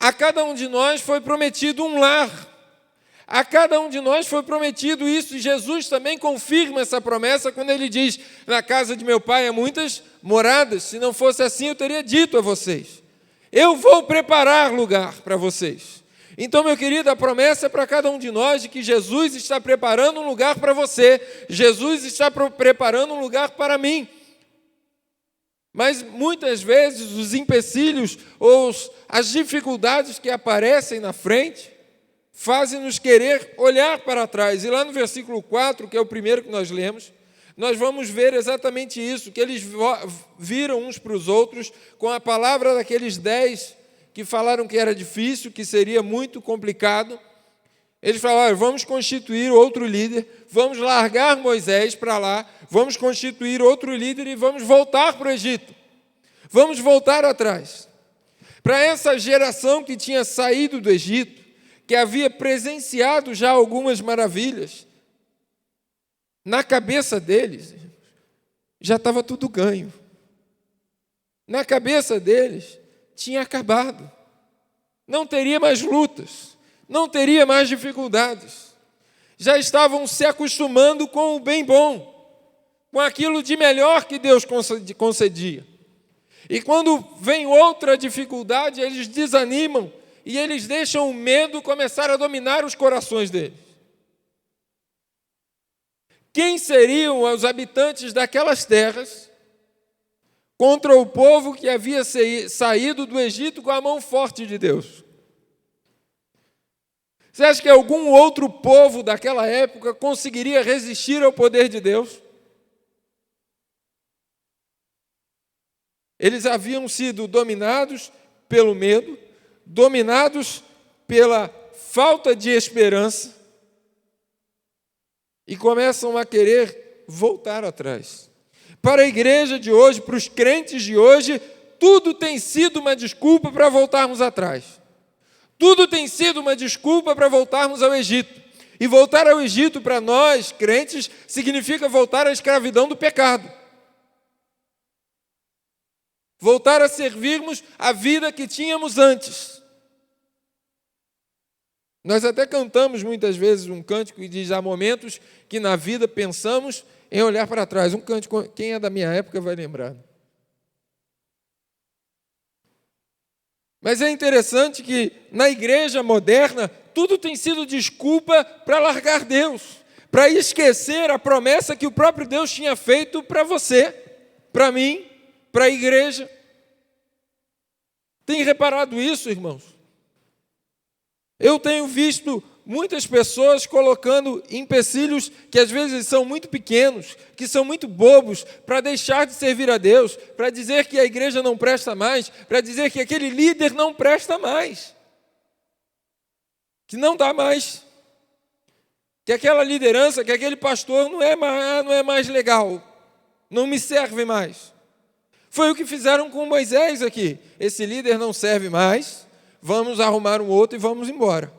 A cada um de nós foi prometido um lar. A cada um de nós foi prometido isso, e Jesus também confirma essa promessa quando ele diz: na casa de meu pai há muitas moradas, se não fosse assim eu teria dito a vocês, eu vou preparar lugar para vocês. Então, meu querido, a promessa é para cada um de nós de que Jesus está preparando um lugar para você, Jesus está preparando um lugar para mim. Mas muitas vezes os empecilhos ou as dificuldades que aparecem na frente fazem-nos querer olhar para trás. E lá no versículo 4, que é o primeiro que nós lemos, nós vamos ver exatamente isso, que eles viram uns para os outros com a palavra daqueles 10 que falaram que era difícil, que seria muito complicado. Eles falaram: vamos constituir outro líder, vamos largar Moisés para lá, vamos constituir outro líder e vamos voltar para o Egito. Vamos voltar atrás. Para essa geração que tinha saído do Egito, que havia presenciado já algumas maravilhas, na cabeça deles já estava tudo ganho. Na cabeça deles tinha acabado. Não teria mais lutas, não teria mais dificuldades. Já estavam se acostumando com o bem bom, com aquilo de melhor que Deus concedia. E quando vem outra dificuldade, eles desanimam, e eles deixam o medo começar a dominar os corações deles. Quem seriam os habitantes daquelas terras contra o povo que havia saído do Egito com a mão forte de Deus? Você acha que algum outro povo daquela época conseguiria resistir ao poder de Deus? Eles haviam sido dominados pelo medo, dominados pela falta de esperança, e começam a querer voltar atrás. Para a igreja de hoje, para os crentes de hoje, tudo tem sido uma desculpa para voltarmos atrás. Tudo tem sido uma desculpa para voltarmos ao Egito. E voltar ao Egito para nós, crentes, significa voltar à escravidão do pecado. Voltar a servirmos a vida que tínhamos antes. Nós até cantamos muitas vezes um cântico que diz: há momentos que na vida pensamos em olhar para trás. Um cântico, quem é da minha época vai lembrar. Mas é interessante que na igreja moderna, tudo tem sido desculpa para largar Deus, para esquecer a promessa que o próprio Deus tinha feito para você, para mim, para a igreja. Tem reparado isso, irmãos? Eu tenho visto muitas pessoas colocando empecilhos que às vezes são muito pequenos, que são muito bobos, para deixar de servir a Deus, para dizer que a igreja não presta mais, para dizer que aquele líder não presta mais, que não dá mais, que aquela liderança, que aquele pastor não é mais legal, não me serve mais. Foi o que fizeram com Moisés aqui. Esse líder não serve mais, vamos arrumar um outro e vamos embora.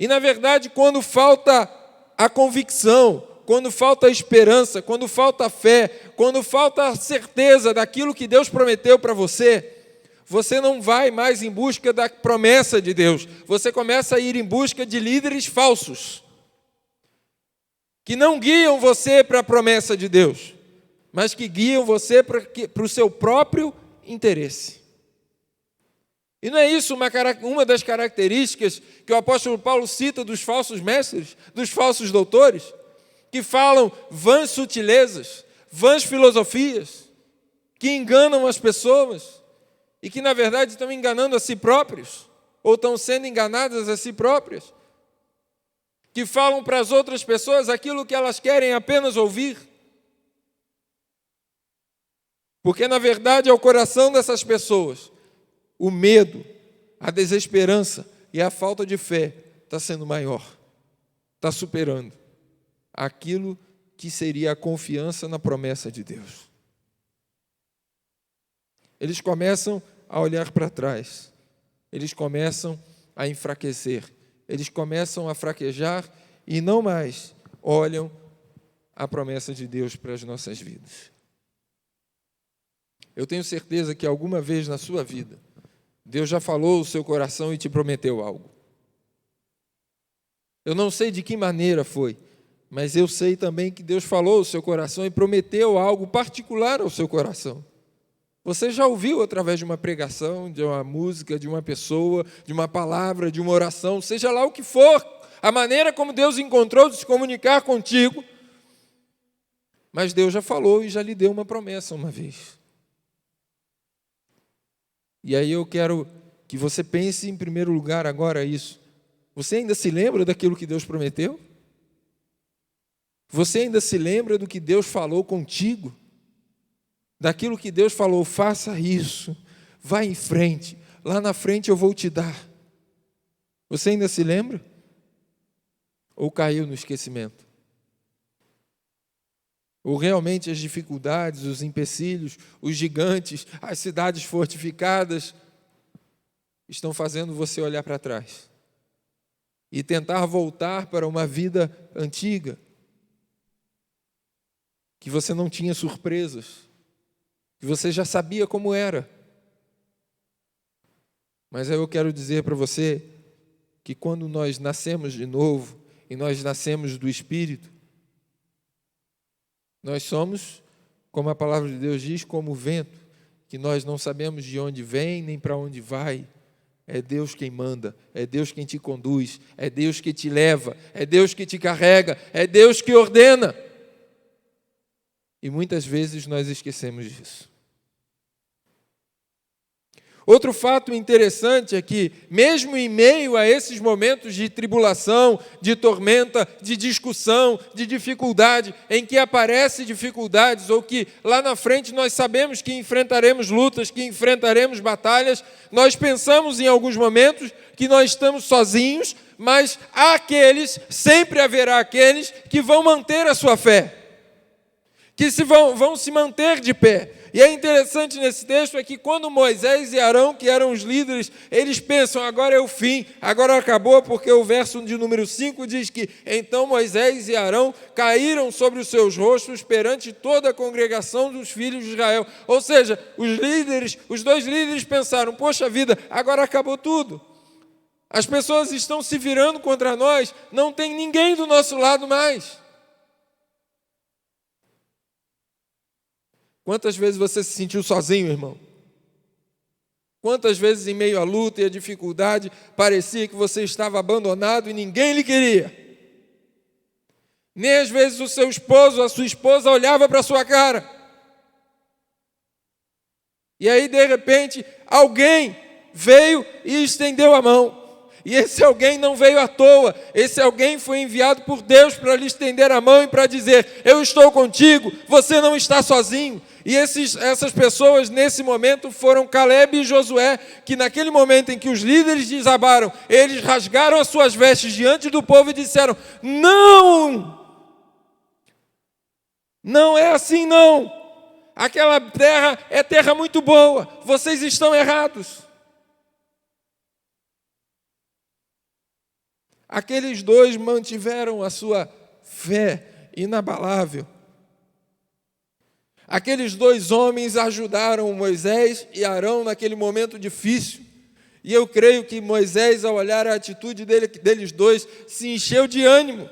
E, na verdade, quando falta a convicção, quando falta a esperança, quando falta a fé, quando falta a certeza daquilo que Deus prometeu para você, você não vai mais em busca da promessa de Deus. Você começa a ir em busca de líderes falsos, que não guiam você para a promessa de Deus, mas que guiam você para o seu próprio interesse. E não é isso uma das características que o apóstolo Paulo cita dos falsos mestres, dos falsos doutores, que falam vãs sutilezas, vãs filosofias, que enganam as pessoas e que, na verdade, estão enganando a si próprios, ou estão sendo enganadas a si próprias, que falam para as outras pessoas aquilo que elas querem apenas ouvir. Porque, na verdade, ao coração dessas pessoas, o medo, a desesperança e a falta de fé está sendo maior, está superando aquilo que seria a confiança na promessa de Deus. Eles começam a olhar para trás, eles começam a enfraquecer, eles começam a fraquejar e não mais olham a promessa de Deus para as nossas vidas. Eu tenho certeza que alguma vez na sua vida, Deus já falou o seu coração e te prometeu algo. Eu não sei de que maneira foi, mas eu sei também que Deus falou o seu coração e prometeu algo particular ao seu coração. Você já ouviu através de uma pregação, de uma música, de uma pessoa, de uma palavra, de uma oração, seja lá o que for, a maneira como Deus encontrou de se comunicar contigo, mas Deus já falou e já lhe deu uma promessa uma vez. E aí eu quero que você pense em primeiro lugar agora isso. Você ainda se lembra daquilo que Deus prometeu? Você ainda se lembra do que Deus falou contigo? Daquilo que Deus falou, faça isso, vá em frente, lá na frente eu vou te dar. Você ainda se lembra? Ou caiu no esquecimento? Ou realmente as dificuldades, os empecilhos, os gigantes, as cidades fortificadas estão fazendo você olhar para trás e tentar voltar para uma vida antiga, que você não tinha surpresas, que você já sabia como era. Mas eu quero dizer para você que quando nós nascemos de novo e nós nascemos do Espírito, nós somos, como a palavra de Deus diz, como o vento, que nós não sabemos de onde vem nem para onde vai. É Deus quem manda, é Deus quem te conduz, é Deus que te leva, é Deus que te carrega, é Deus que ordena. E muitas vezes nós esquecemos disso. Outro fato interessante é que, mesmo em meio a esses momentos de tribulação, de tormenta, de discussão, de dificuldade, em que aparecem dificuldades, ou que lá na frente nós sabemos que enfrentaremos lutas, que enfrentaremos batalhas, nós pensamos em alguns momentos que nós estamos sozinhos, mas há aqueles, sempre haverá aqueles que vão manter a sua fé, que vão se manter de pé. E é interessante nesse texto é que quando Moisés e Arão, que eram os líderes, eles pensam, agora é o fim, agora acabou, porque o verso de número 5 diz que então Moisés e Arão caíram sobre os seus rostos perante toda a congregação dos filhos de Israel. Ou seja, os dois líderes pensaram, poxa vida, agora acabou tudo. As pessoas estão se virando contra nós, não tem ninguém do nosso lado mais. Quantas vezes você se sentiu sozinho, irmão? Quantas vezes em meio à luta e à dificuldade parecia que você estava abandonado e ninguém lhe queria? Nem às vezes o seu esposo, a sua esposa olhava para a sua cara. E aí, de repente, alguém veio e estendeu a mão. E esse alguém não veio à toa. Esse alguém foi enviado por Deus para lhe estender a mão e para dizer: eu estou contigo, você não está sozinho. E essas pessoas, nesse momento, foram Caleb e Josué, que naquele momento em que os líderes desabaram, eles rasgaram as suas vestes diante do povo e disseram: não! Não é assim, não! Aquela terra é terra muito boa, vocês estão errados. Aqueles dois mantiveram a sua fé inabalável. Aqueles dois homens ajudaram Moisés e Arão naquele momento difícil. E eu creio que Moisés, ao olhar a atitude deles dois, se encheu de ânimo.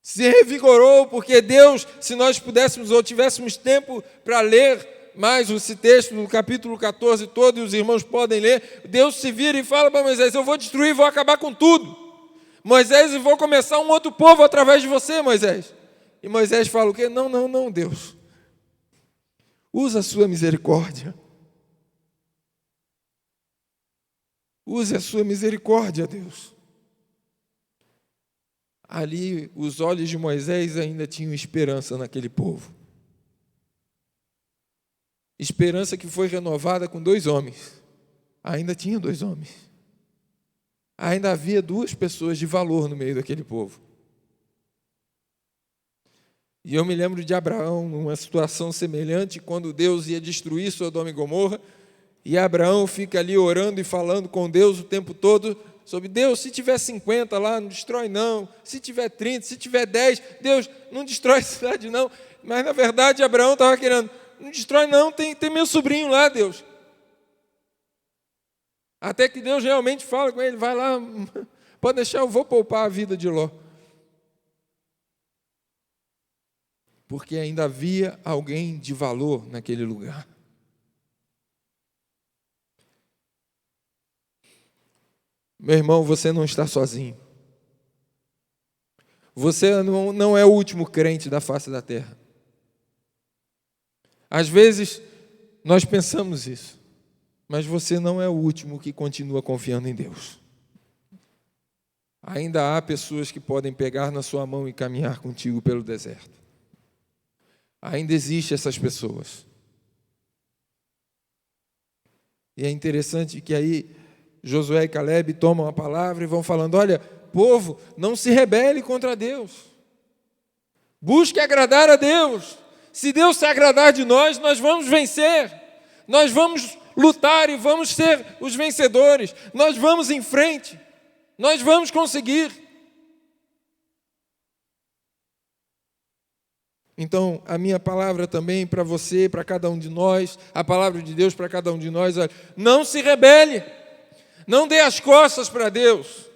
Se revigorou, porque Deus, se nós pudéssemos ou tivéssemos tempo para ler mais esse texto, no capítulo 14 todo, e os irmãos podem ler, Deus se vira e fala para Moisés: eu vou destruir, vou acabar com tudo. Moisés, eu vou começar um outro povo através de você, Moisés. E Moisés fala o quê? Não, Deus. Usa a sua misericórdia. Use a sua misericórdia, Deus. Ali, os olhos de Moisés ainda tinham esperança naquele povo. Esperança que foi renovada com dois homens. Ainda tinha dois homens. Ainda havia duas pessoas de valor no meio daquele povo. E eu me lembro de Abraão, numa situação semelhante, quando Deus ia destruir Sodoma e Gomorra, e Abraão fica ali orando e falando com Deus o tempo todo sobre: Deus, se tiver 50 lá, não destrói não. Se tiver 30, se tiver 10, Deus, não destrói a cidade não. Mas, na verdade, Abraão estava querendo: não destrói não, tem meu sobrinho lá, Deus. Até que Deus realmente fala com ele: vai lá, pode deixar, eu vou poupar a vida de Ló. Porque ainda havia alguém de valor naquele lugar. Meu irmão, você não está sozinho. Você não é o último crente da face da terra. Às vezes, nós pensamos isso, mas você não é o último que continua confiando em Deus. Ainda há pessoas que podem pegar na sua mão e caminhar contigo pelo deserto. Ainda existem essas pessoas. E é interessante que aí Josué e Caleb tomam a palavra e vão falando: olha, povo, não se rebele contra Deus. Busque agradar a Deus. Se Deus se agradar de nós, nós vamos vencer. Nós vamos lutar e vamos ser os vencedores. Nós vamos em frente. Nós vamos conseguir. Então, a minha palavra também para você, para cada um de nós, a palavra de Deus para cada um de nós: olha, não se rebele. Não dê as costas para Deus.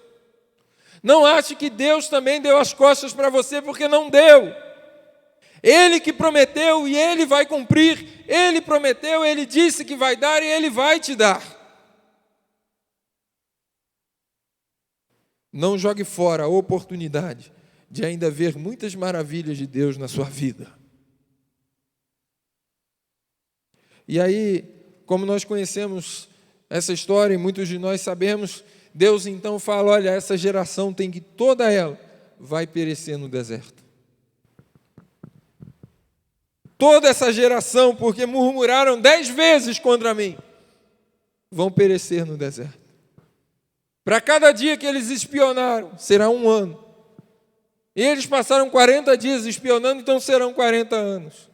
Não ache que Deus também deu as costas para você, porque não deu. Ele que prometeu e Ele vai cumprir. Ele prometeu, Ele disse que vai dar e Ele vai te dar. Não jogue fora a oportunidade de ainda ver muitas maravilhas de Deus na sua vida. E aí, como nós conhecemos essa história e muitos de nós sabemos, Deus então fala: olha, essa geração tem que, toda ela, vai perecer no deserto. Toda essa geração, porque murmuraram 10 vezes contra mim, vão perecer no deserto. Para cada dia que eles espionaram, será 1 ano. E eles passaram 40 dias espionando, então serão 40 anos.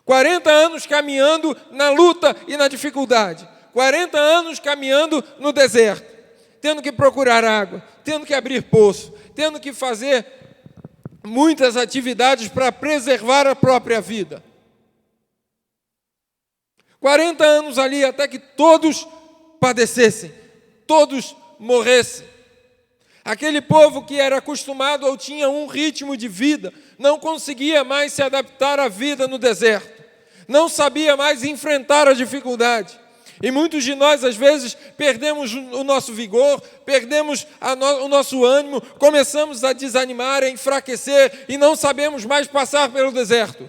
40 anos caminhando na luta e na dificuldade. 40 anos caminhando no deserto, tendo que procurar água, tendo que abrir poço, tendo que fazer muitas atividades para preservar a própria vida. 40 anos ali até que todos padecessem, todos morressem. Aquele povo que era acostumado ou tinha um ritmo de vida, não conseguia mais se adaptar à vida no deserto, não sabia mais enfrentar a dificuldade. E muitos de nós, às vezes, perdemos o nosso vigor, perdemos o nosso ânimo, começamos a desanimar, a enfraquecer e não sabemos mais passar pelo deserto.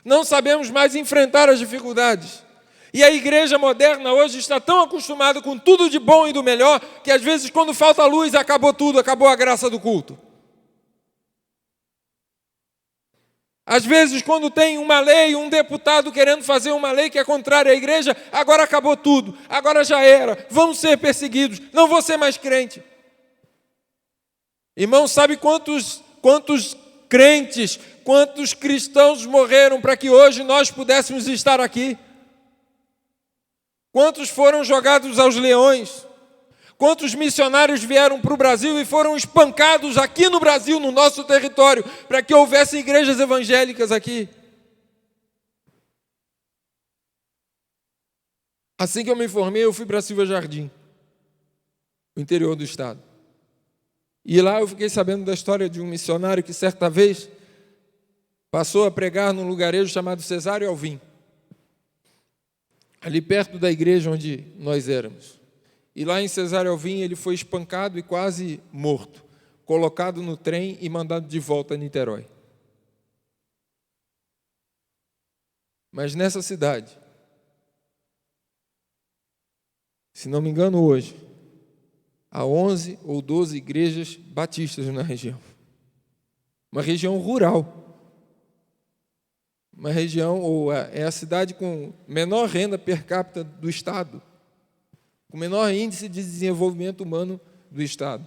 Não sabemos mais enfrentar as dificuldades. E a igreja moderna hoje está tão acostumada com tudo de bom e do melhor, que às vezes quando falta luz, acabou tudo, acabou a graça do culto. Às vezes, quando tem uma lei, um deputado querendo fazer uma lei que é contrária à igreja, agora acabou tudo, agora já era, vamos ser perseguidos, não vou ser mais crente. Irmão, sabe quantos crentes, quantos cristãos morreram para que hoje nós pudéssemos estar aqui? Quantos foram jogados aos leões? Quantos missionários vieram para o Brasil e foram espancados aqui no Brasil, no nosso território, para que houvesse igrejas evangélicas aqui? Assim que eu me formei, eu fui para Silva Jardim, no interior do estado. E lá eu fiquei sabendo da história de um missionário que certa vez passou a pregar num lugarejo chamado Cesário Alvim, ali perto da igreja onde nós éramos. E lá em Cesário Alvim ele foi espancado e quase morto, colocado no trem e mandado de volta a Niterói. Mas nessa cidade, se não me engano hoje, há 11 ou 12 igrejas batistas na região. Uma região rural. Uma região, ou é a cidade com menor renda per capita do estado, com o menor índice de desenvolvimento humano do estado.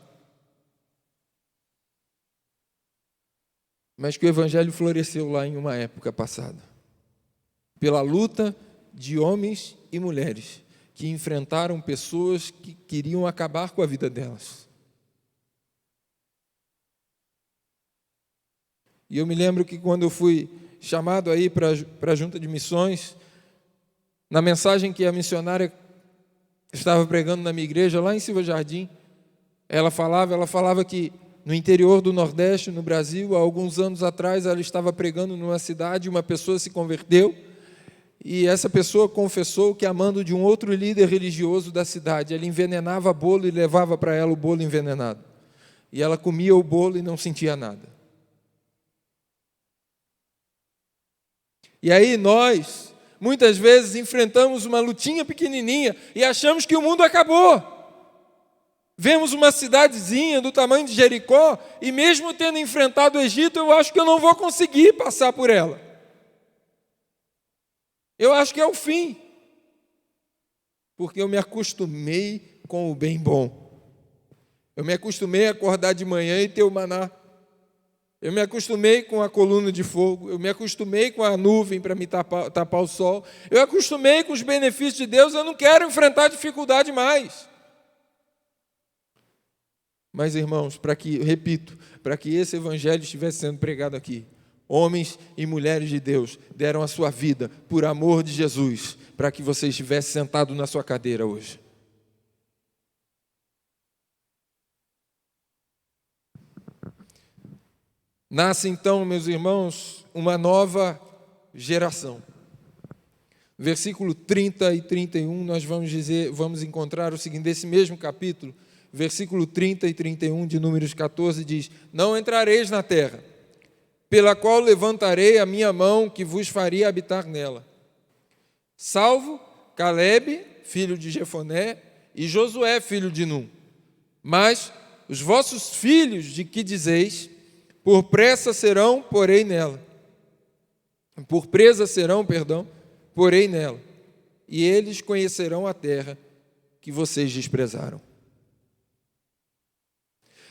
Mas que o evangelho floresceu lá em uma época passada, pela luta de homens e mulheres que enfrentaram pessoas que queriam acabar com a vida delas. E eu me lembro que quando eu fui chamado aí para a junta de missões, na mensagem que a missionária estava pregando na minha igreja, lá em Silva Jardim, ela falava que no interior do Nordeste, no Brasil, há alguns anos atrás, ela estava pregando numa cidade, uma pessoa se converteu, e essa pessoa confessou que, amando de um outro líder religioso da cidade, ele envenenava bolo e levava para ela o bolo envenenado. E ela comia o bolo e não sentia nada. E aí nós, muitas vezes, enfrentamos uma lutinha pequenininha e achamos que o mundo acabou. Vemos uma cidadezinha do tamanho de Jericó e mesmo tendo enfrentado o Egito, eu acho que eu não vou conseguir passar por ela. Eu acho que é o fim. Porque eu me acostumei com o bem bom. Eu me acostumei a acordar de manhã e ter o maná. Eu me acostumei com a coluna de fogo, eu me acostumei com a nuvem para me tapar o sol, eu acostumei com os benefícios de Deus, eu não quero enfrentar dificuldade mais. Mas, irmãos, para que esse evangelho estivesse sendo pregado aqui, homens e mulheres de Deus deram a sua vida por amor de Jesus, para que você estivesse sentado na sua cadeira hoje. Nasce então, meus irmãos, uma nova geração. Versículo 30 e 31, nós vamos encontrar o seguinte, desse mesmo capítulo, versículo 30 e 31 de Números 14, diz: não entrareis na terra, pela qual levantarei a minha mão, que vos faria habitar nela, salvo Calebe, filho de Jefoné, e Josué, filho de Num. Mas os vossos filhos, de que dizeis, por presa serão, porém nela. Porém nela. E eles conhecerão a terra que vocês desprezaram.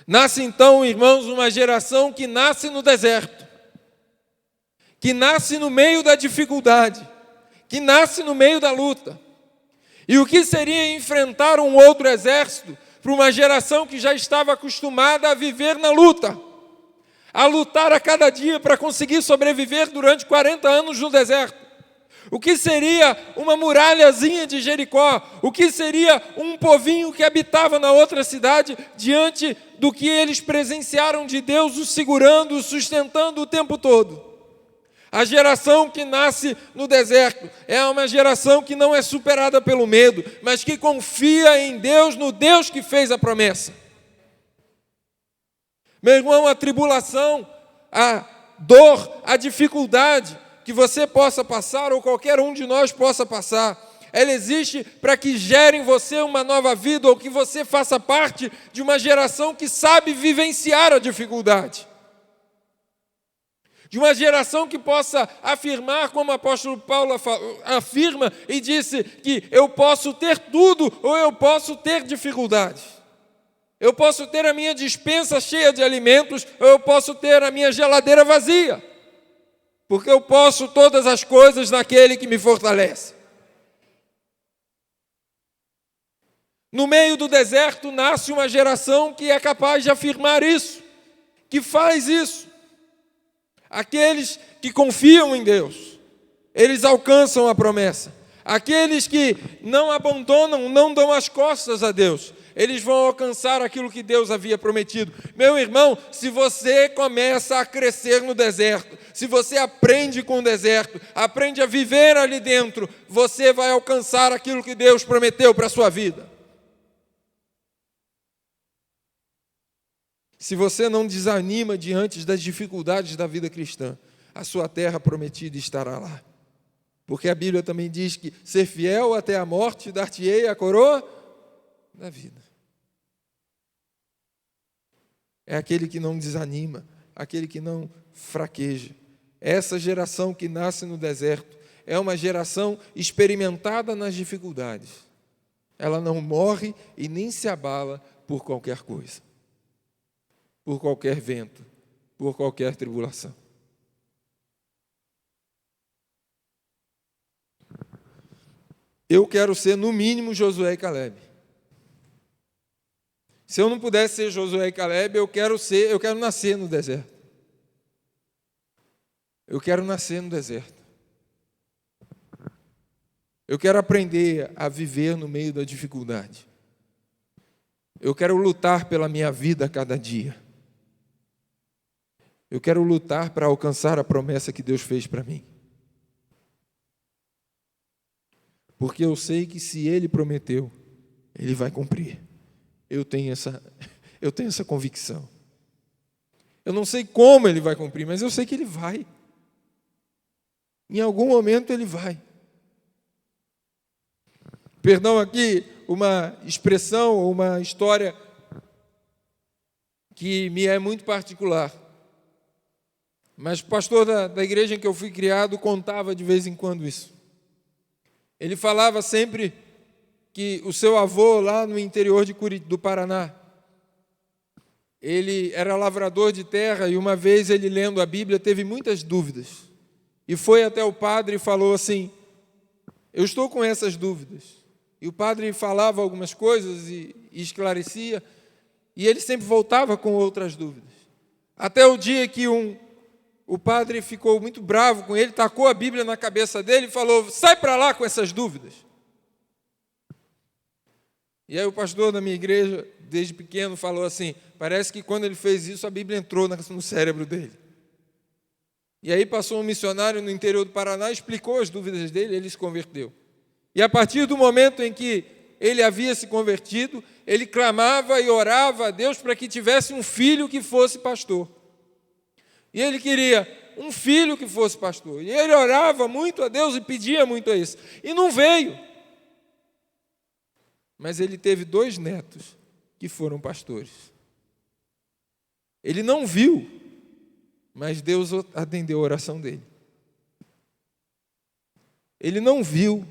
Nasce então, irmãos, uma geração que nasce no deserto, que nasce no meio da dificuldade, que nasce no meio da luta. E o que seria enfrentar um outro exército para uma geração que já estava acostumada a viver na luta? A lutar a cada dia para conseguir sobreviver durante 40 anos no deserto. O que seria uma muralhazinha de Jericó? O que seria um povinho que habitava na outra cidade diante do que eles presenciaram de Deus, os segurando, os sustentando o tempo todo? A geração que nasce no deserto é uma geração que não é superada pelo medo, mas que confia em Deus, no Deus que fez a promessa. Meu irmão, a tribulação, a dor, a dificuldade que você possa passar, ou qualquer um de nós possa passar, ela existe para que gere em você uma nova vida, ou que você faça parte de uma geração que sabe vivenciar a dificuldade. De uma geração que possa afirmar, como o apóstolo Paulo afirma e disse, que eu posso ter tudo ou eu posso ter dificuldades. Eu posso ter a minha despensa cheia de alimentos ou eu posso ter a minha geladeira vazia. Porque eu posso todas as coisas naquele que me fortalece. No meio do deserto nasce uma geração que é capaz de afirmar isso, que faz isso. Aqueles que confiam em Deus, eles alcançam a promessa. Aqueles que não abandonam, não dão as costas a Deus, eles vão alcançar aquilo que Deus havia prometido. Meu irmão, se você começa a crescer no deserto, se você aprende com o deserto, aprende a viver ali dentro, você vai alcançar aquilo que Deus prometeu para a sua vida. Se você não desanima diante das dificuldades da vida cristã, a sua terra prometida estará lá. Porque a Bíblia também diz que ser fiel até a morte, dar-te-ei a coroa da vida. É aquele que não desanima, aquele que não fraqueja. Essa geração que nasce no deserto é uma geração experimentada nas dificuldades. Ela não morre e nem se abala por qualquer coisa. Por qualquer vento, por qualquer tribulação. Eu quero ser, no mínimo, Josué e Calebe. Se eu não pudesse ser Josué e Calebe, eu quero nascer no deserto. Eu quero nascer no deserto. Eu quero aprender a viver no meio da dificuldade. Eu quero lutar pela minha vida a cada dia. Eu quero lutar para alcançar a promessa que Deus fez para mim. Porque eu sei que se Ele prometeu, Ele vai cumprir. Eu tenho essa convicção. Eu não sei como Ele vai cumprir, mas eu sei que Ele vai. Em algum momento Ele vai. Perdão aqui, uma expressão ou uma história que me é muito particular. Mas o pastor da igreja em que eu fui criado contava de vez em quando isso. Ele falava sempre que o seu avô, lá no interior do Paraná, ele era lavrador de terra e uma vez ele, lendo a Bíblia, teve muitas dúvidas. E foi até o padre e falou assim, eu estou com essas dúvidas. E o padre falava algumas coisas e esclarecia, e ele sempre voltava com outras dúvidas. Até o dia que o padre ficou muito bravo com ele, tacou a Bíblia na cabeça dele e falou, sai para lá com essas dúvidas. E aí o pastor da minha igreja, desde pequeno, falou assim, parece que quando ele fez isso, a Bíblia entrou no cérebro dele. E aí passou um missionário no interior do Paraná, explicou as dúvidas dele, ele se converteu. E a partir do momento em que ele havia se convertido, ele clamava e orava a Deus para que tivesse um filho que fosse pastor. E ele queria um filho que fosse pastor. E ele orava muito a Deus e pedia muito a isso. E não veio. Mas ele teve 2 netos que foram pastores. Ele não viu, mas Deus atendeu a oração dele. Ele não viu,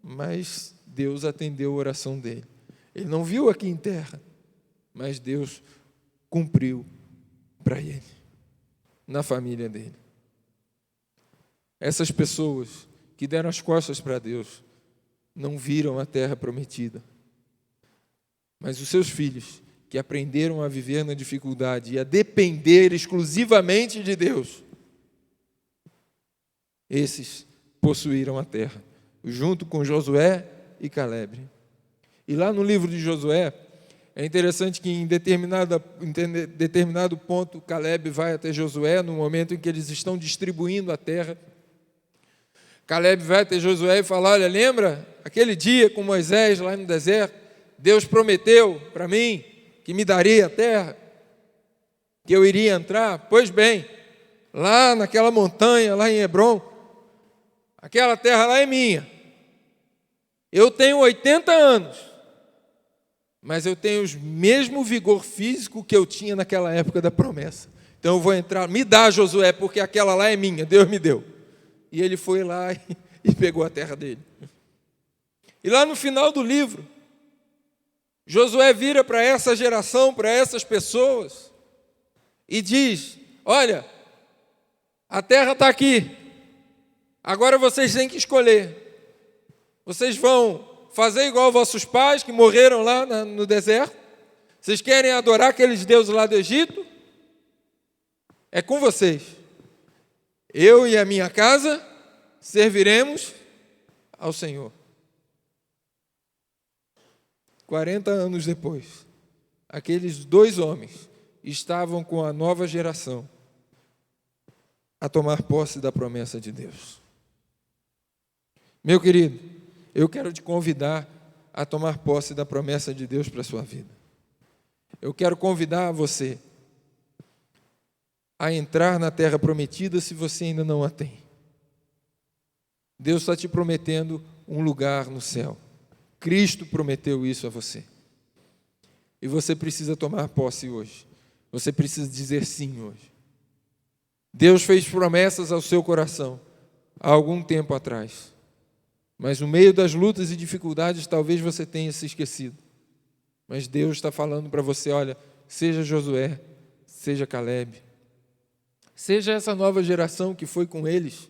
mas Deus atendeu a oração dele. Ele não viu aqui em terra, mas Deus cumpriu para ele, na família dele. Essas pessoas que deram as costas para Deus não viram a terra prometida, mas os seus filhos que aprenderam a viver na dificuldade e a depender exclusivamente de Deus, esses possuíram a terra, junto com Josué e Calebe. E lá no livro de Josué, É interessante que em determinado ponto, Caleb vai até Josué, no momento em que eles estão distribuindo a terra. Caleb vai até Josué e fala: olha, lembra aquele dia com Moisés lá no deserto? Deus prometeu para mim que me daria a terra, que eu iria entrar. Pois bem, lá naquela montanha, lá em Hebrom, aquela terra lá é minha. Eu tenho 80 anos, mas eu tenho o mesmo vigor físico que eu tinha naquela época da promessa. Então eu vou entrar, me dá, Josué, porque aquela lá é minha, Deus me deu. E ele foi lá e pegou a terra dele. E lá no final do livro, Josué vira para essa geração, para essas pessoas, e diz: olha, a terra está aqui, agora vocês têm que escolher. Vocês vão fazer igual vossos pais que morreram lá no deserto? Vocês querem adorar aqueles deuses lá do Egito? É com vocês. Eu e a minha casa serviremos ao Senhor. 40 anos depois, aqueles 2 homens estavam com a nova geração a tomar posse da promessa de Deus. Meu querido, eu quero te convidar a tomar posse da promessa de Deus para a sua vida. Eu quero convidar você a entrar na terra prometida se você ainda não a tem. Deus está te prometendo um lugar no céu. Cristo prometeu isso a você. E você precisa tomar posse hoje. Você precisa dizer sim hoje. Deus fez promessas ao seu coração há algum tempo atrás. Mas no meio das lutas e dificuldades, talvez você tenha se esquecido. Mas Deus está falando para você: olha, seja Josué, seja Caleb, seja essa nova geração que foi com eles,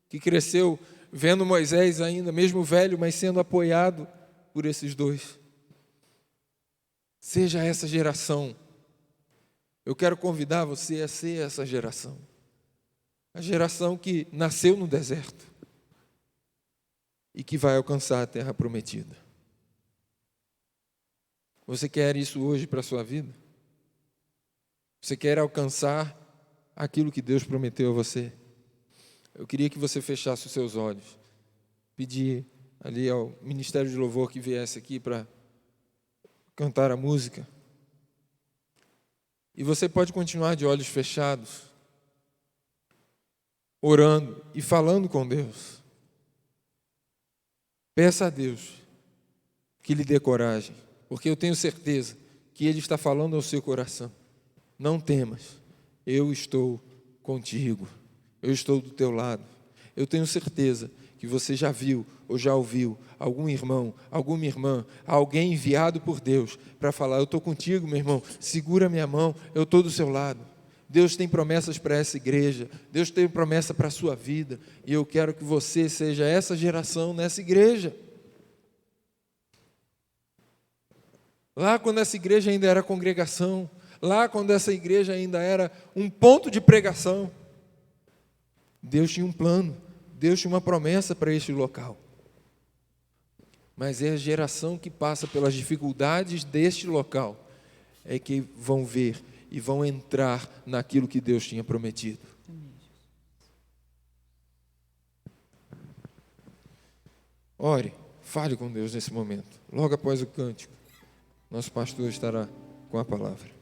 que cresceu vendo Moisés ainda, mesmo velho, mas sendo apoiado por esses 2. Seja essa geração. Eu quero convidar você a ser essa geração. A geração que nasceu no deserto e que vai alcançar a terra prometida. Você quer isso hoje para a sua vida? Você quer alcançar aquilo que Deus prometeu a você? Eu queria que você fechasse os seus olhos. Pedir ali ao Ministério de Louvor que viesse aqui para cantar a música. E você pode continuar de olhos fechados, orando e falando com Deus. Peça a Deus que lhe dê coragem, porque eu tenho certeza que Ele está falando ao seu coração. Não temas, eu estou contigo, eu estou do teu lado. Eu tenho certeza que você já viu ou já ouviu algum irmão, alguma irmã, alguém enviado por Deus para falar: eu estou contigo, meu irmão, segura minha mão, eu estou do seu lado. Deus tem promessas para essa igreja, Deus tem promessa para a sua vida, e eu quero que você seja essa geração nessa igreja. Lá quando essa igreja ainda era congregação, lá quando essa igreja ainda era um ponto de pregação, Deus tinha um plano, Deus tinha uma promessa para este local. Mas é a geração que passa pelas dificuldades deste local é que vão ver e vão entrar naquilo que Deus tinha prometido. Ore, fale com Deus nesse momento. Logo após o cântico, nosso pastor estará com a palavra.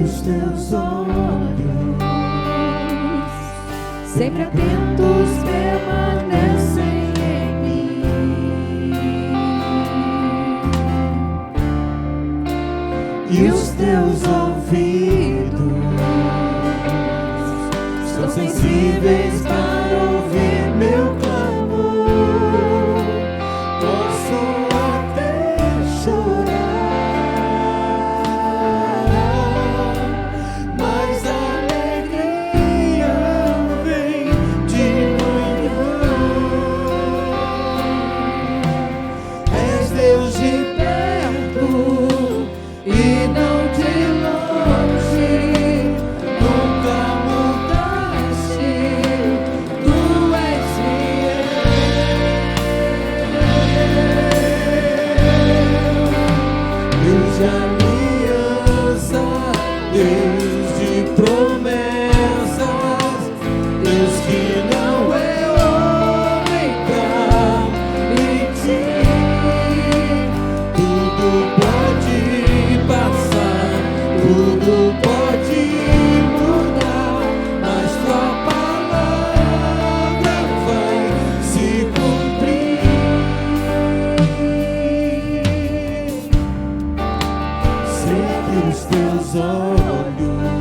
Os teus olhos, sempre atentos, permanecem em mim, e os teus ouvidos estão sensíveis para ouvir meu clamor. Posso até chorar, mas a alegria vem de manhã. És Deus de perto e não de longe, nunca mudaste, tu és fiel. Deus de aliança, Deus de promessas, Deus que não é homem pra mentir. Tudo pode passar, tudo pode mudar, mas tua palavra vai se cumprir. Sei que os teus olhos,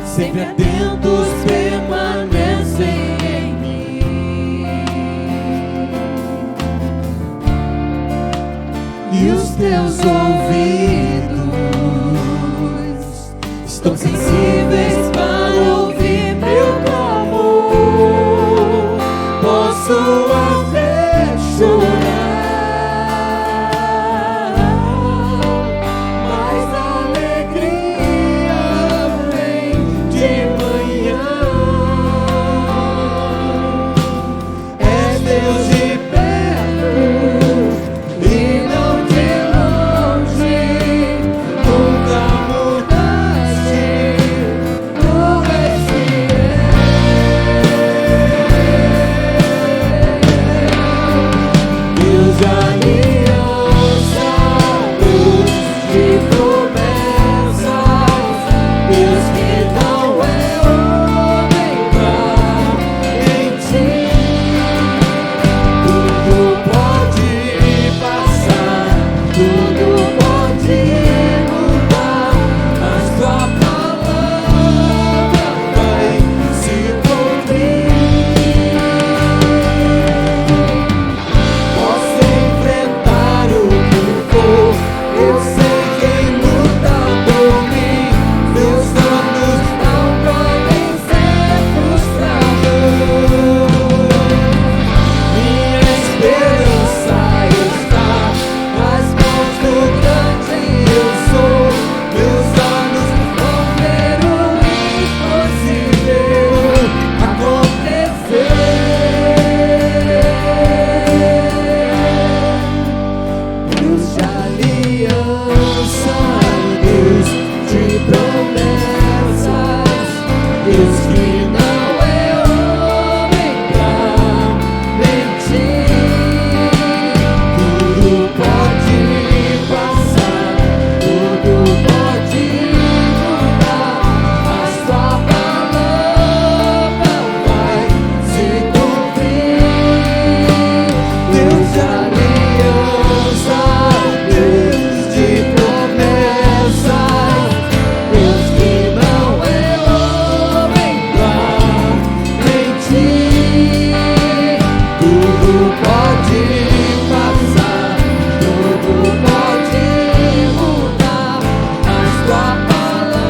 sempre atentos, permanecem em mim, e os teus ouvidos estão sensíveis para ouvir meu clamor. Posso até chorar, mas a alegria vem de manhã. És Deus de perto e não de longe, nunca mudaste, tu és fiel. Deus de aliança, Deus de promessas, Deus que não é homem pra mentir. Tudo pode passar, tudo pode mudar, mas tua palavra vai se cumprir. Posso enfrentar o que for, eu sei quem luta por mim. Meus anos não podem ser frustrados. Minha esperança está nas mãos do grande eu sou. Meus anos vão ver o impossível acontecer. Deus de aliança, Deus de promessas, Deus que não é homem pra mentir. Tudo pode passar, tudo pode mudar, mas tua palavra vai se cumprir. Deus de aliança, Deus de promessas, Deus que não é homem pra mentir. Tudo pode passar, tudo pode mudar, mas tua palavra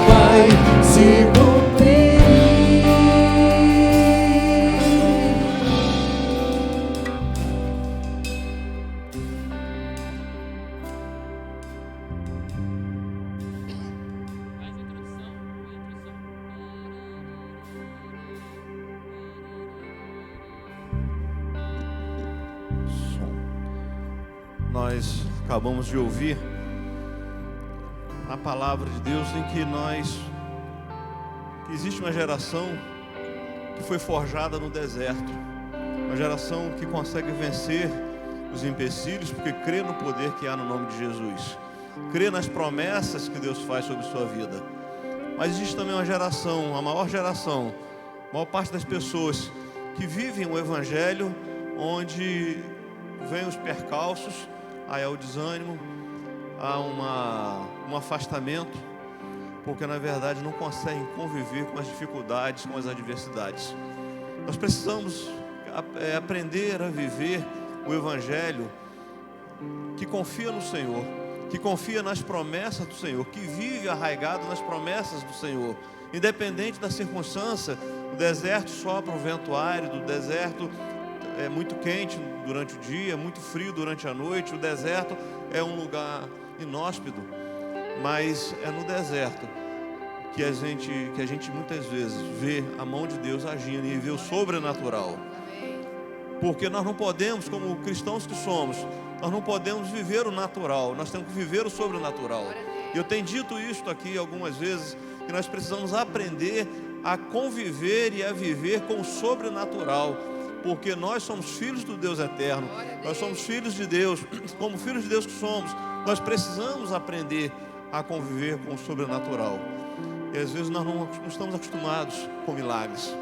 vai se cumprir. Nós acabamos de ouvir a palavra de Deus em que existe uma geração que foi forjada no deserto, uma geração que consegue vencer os empecilhos porque crê no poder que há no nome de Jesus, crê nas promessas que Deus faz sobre sua vida. Mas existe também uma geração, a maior parte das pessoas que vivem o evangelho, onde vem os percalços, aí há o desânimo, há um afastamento. porque na verdade não conseguem conviver com as dificuldades, com as adversidades. Nós precisamos aprender a viver o Evangelho que confia no Senhor, que confia nas promessas do Senhor, que vive arraigado nas promessas do Senhor, independente da circunstância. No deserto sopra um vento árido, o deserto é muito quente durante o dia, muito frio durante a noite, o deserto é um lugar inóspito, mas é no deserto que a gente muitas vezes vê a mão de Deus agindo e vê o sobrenatural. Porque nós não podemos, como cristãos que somos, nós não podemos viver o natural, nós temos que viver o sobrenatural. E eu tenho dito isto aqui algumas vezes, que nós precisamos aprender a conviver e a viver com o sobrenatural, porque nós somos filhos do Deus eterno, nós somos filhos de Deus, como filhos de Deus que somos, nós precisamos aprender a conviver com o sobrenatural. E às vezes nós não estamos acostumados com milagres,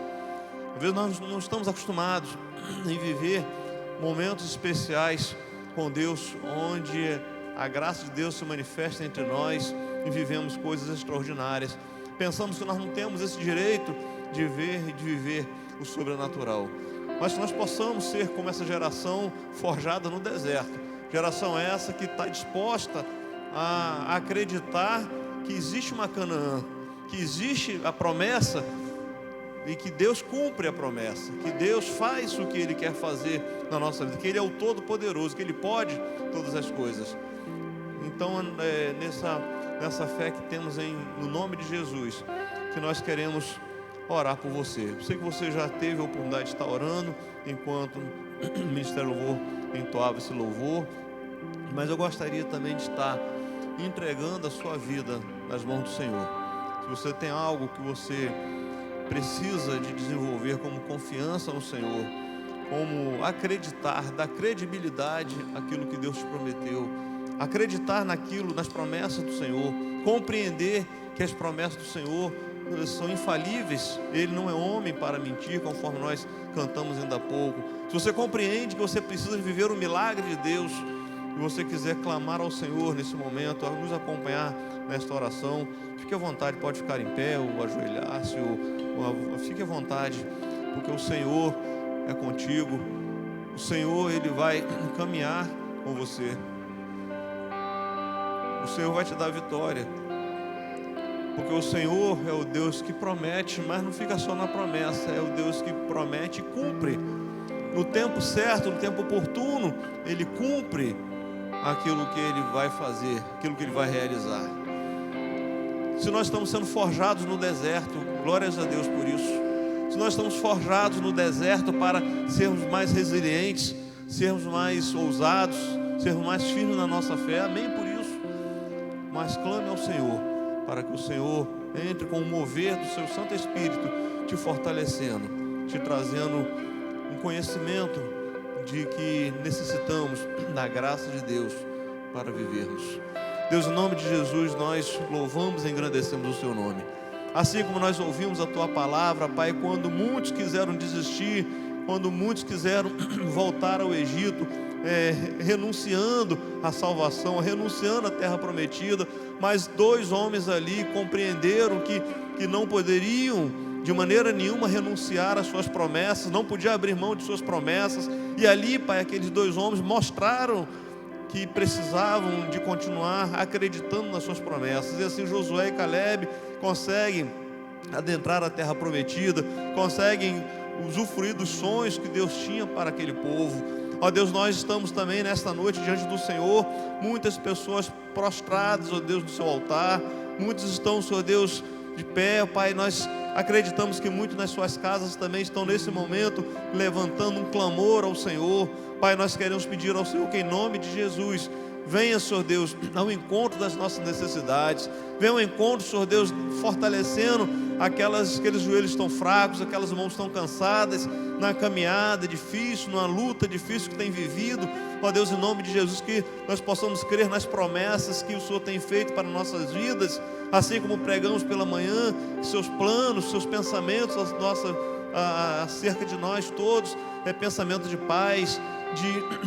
às vezes nós não estamos acostumados em viver momentos especiais com Deus, onde a graça de Deus se manifesta entre nós e vivemos coisas extraordinárias. Pensamos que nós não temos esse direito de ver e de viver o sobrenatural, mas que nós possamos ser como essa geração forjada no deserto, geração essa que está disposta a acreditar que existe uma Canaã, que existe a promessa e que Deus cumpre a promessa, que Deus faz o que Ele quer fazer na nossa vida, que Ele é o Todo-Poderoso, que Ele pode todas as coisas. Então, nessa fé que temos no nome de Jesus, que nós queremos orar por você. Eu sei que você já teve a oportunidade de estar orando enquanto o Ministério Louvor entoava esse louvor, mas eu gostaria também de estar entregando a sua vida nas mãos do Senhor. Se você tem algo que você precisa de desenvolver como confiança no Senhor, como acreditar, dar credibilidade àquilo que Deus te prometeu, acreditar naquilo, nas promessas do Senhor, compreender que as promessas do Senhor são infalíveis, Ele não é homem para mentir, conforme nós cantamos ainda há pouco. Se você compreende que você precisa viver o milagre de Deus, e você quiser clamar ao Senhor nesse momento, nos acompanhar nesta oração, fique à vontade, pode ficar em pé ou ajoelhar-se, fique à vontade, porque o Senhor é contigo, o Senhor Ele vai caminhar com você, o Senhor vai te dar vitória, porque o Senhor é o Deus que promete, mas não fica só na promessa, é o Deus que promete e cumpre, no tempo certo, no tempo oportuno, Ele cumpre aquilo que Ele vai fazer, aquilo que Ele vai realizar. Se nós estamos sendo forjados no deserto, glórias a Deus por isso. Se nós estamos forjados no deserto para sermos mais resilientes, sermos mais ousados, sermos mais firmes na nossa fé, amém por isso. Mas clame ao Senhor, para que o Senhor entre com o mover do seu Santo Espírito, te fortalecendo, te trazendo um conhecimento de que necessitamos da graça de Deus para vivermos. Deus, em nome de Jesus, nós louvamos e engrandecemos o Seu nome. Assim como nós ouvimos a Tua palavra, Pai, quando muitos quiseram desistir, quando muitos quiseram voltar ao Egito, renunciando à salvação, renunciando à terra prometida, mas 2 homens ali compreenderam que não poderiam de maneira nenhuma renunciar às suas promessas, não podia abrir mão de suas promessas, e ali, Pai, aqueles 2 homens mostraram que precisavam de continuar acreditando nas suas promessas, e assim Josué e Caleb conseguem adentrar a terra prometida, conseguem usufruir dos sonhos que Deus tinha para aquele povo. Ó Deus, nós estamos também nesta noite diante do Senhor, muitas pessoas prostradas, ó Deus, no seu altar, muitos estão, Senhor Deus, de pé, Pai, nós acreditamos que muitos nas suas casas também estão nesse momento levantando um clamor ao Senhor. Pai, nós queremos pedir ao Senhor que em nome de Jesus venha, Senhor Deus, ao encontro das nossas necessidades, venha ao encontro, Senhor Deus, fortalecendo aqueles joelhos estão fracos, aquelas mãos estão cansadas, na caminhada difícil, numa luta difícil que tem vivido. Ó Deus, em nome de Jesus, que nós possamos crer nas promessas que o Senhor tem feito para nossas vidas, assim como pregamos pela manhã, seus planos, seus pensamentos acerca de nós todos, pensamento de paz,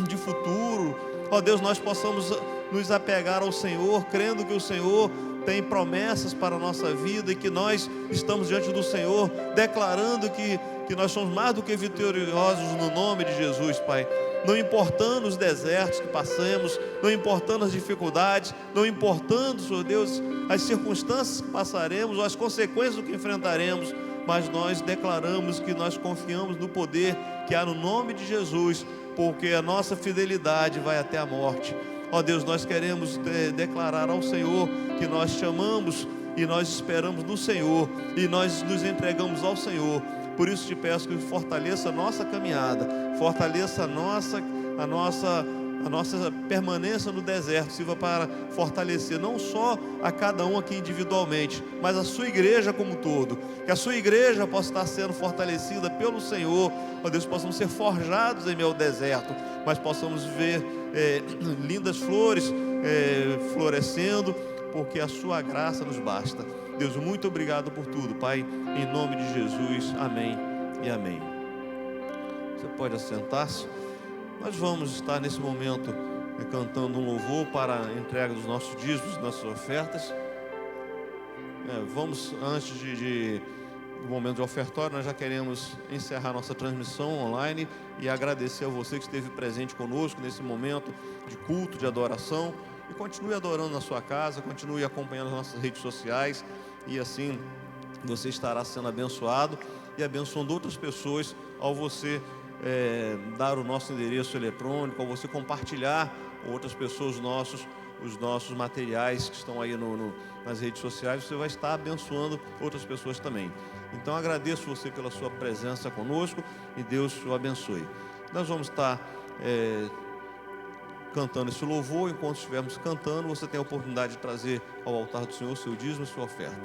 de futuro. Ó Deus, nós possamos nos apegar ao Senhor, crendo que o Senhor tem promessas para a nossa vida e que nós estamos diante do Senhor, declarando que nós somos mais do que vitoriosos no nome de Jesus, Pai. Não importando os desertos que passamos, não importando as dificuldades, não importando, Senhor Deus, as circunstâncias que passaremos ou as consequências do que enfrentaremos, mas nós declaramos que nós confiamos no poder que há no nome de Jesus, porque a nossa fidelidade vai até a morte. Ó Deus, nós queremos declarar ao Senhor que nós chamamos e nós esperamos no Senhor e nós nos entregamos ao Senhor. Por isso te peço que fortaleça a nossa caminhada, fortaleça a nossa permanência no deserto, sirva para fortalecer não só a cada um aqui individualmente, mas a sua igreja como um todo. Que a sua igreja possa estar sendo fortalecida pelo Senhor, ó Deus, possamos ser forjados em meio ao deserto, mas possamos ver lindas flores florescendo, porque a sua graça nos basta. Deus, muito obrigado por tudo, Pai, em nome de Jesus, amém e amém. Você pode assentar-se. Nós vamos estar nesse momento cantando um louvor para a entrega dos nossos dízimos, das nossas ofertas. Vamos, antes do momento de ofertório, nós já queremos encerrar nossa transmissão online e agradecer a você que esteve presente conosco nesse momento de culto, de adoração. E continue adorando na sua casa, continue acompanhando as nossas redes sociais, e assim você estará sendo abençoado e abençoando outras pessoas ao você dar o nosso endereço eletrônico, ao você compartilhar com outras pessoas os nossos materiais que estão aí nas redes sociais. Você vai estar abençoando outras pessoas também. Então agradeço você pela sua presença conosco e Deus o abençoe. Nós vamos estar cantando esse louvor. Enquanto estivermos cantando, você tem a oportunidade de trazer ao altar do Senhor o seu dízimo e sua oferta.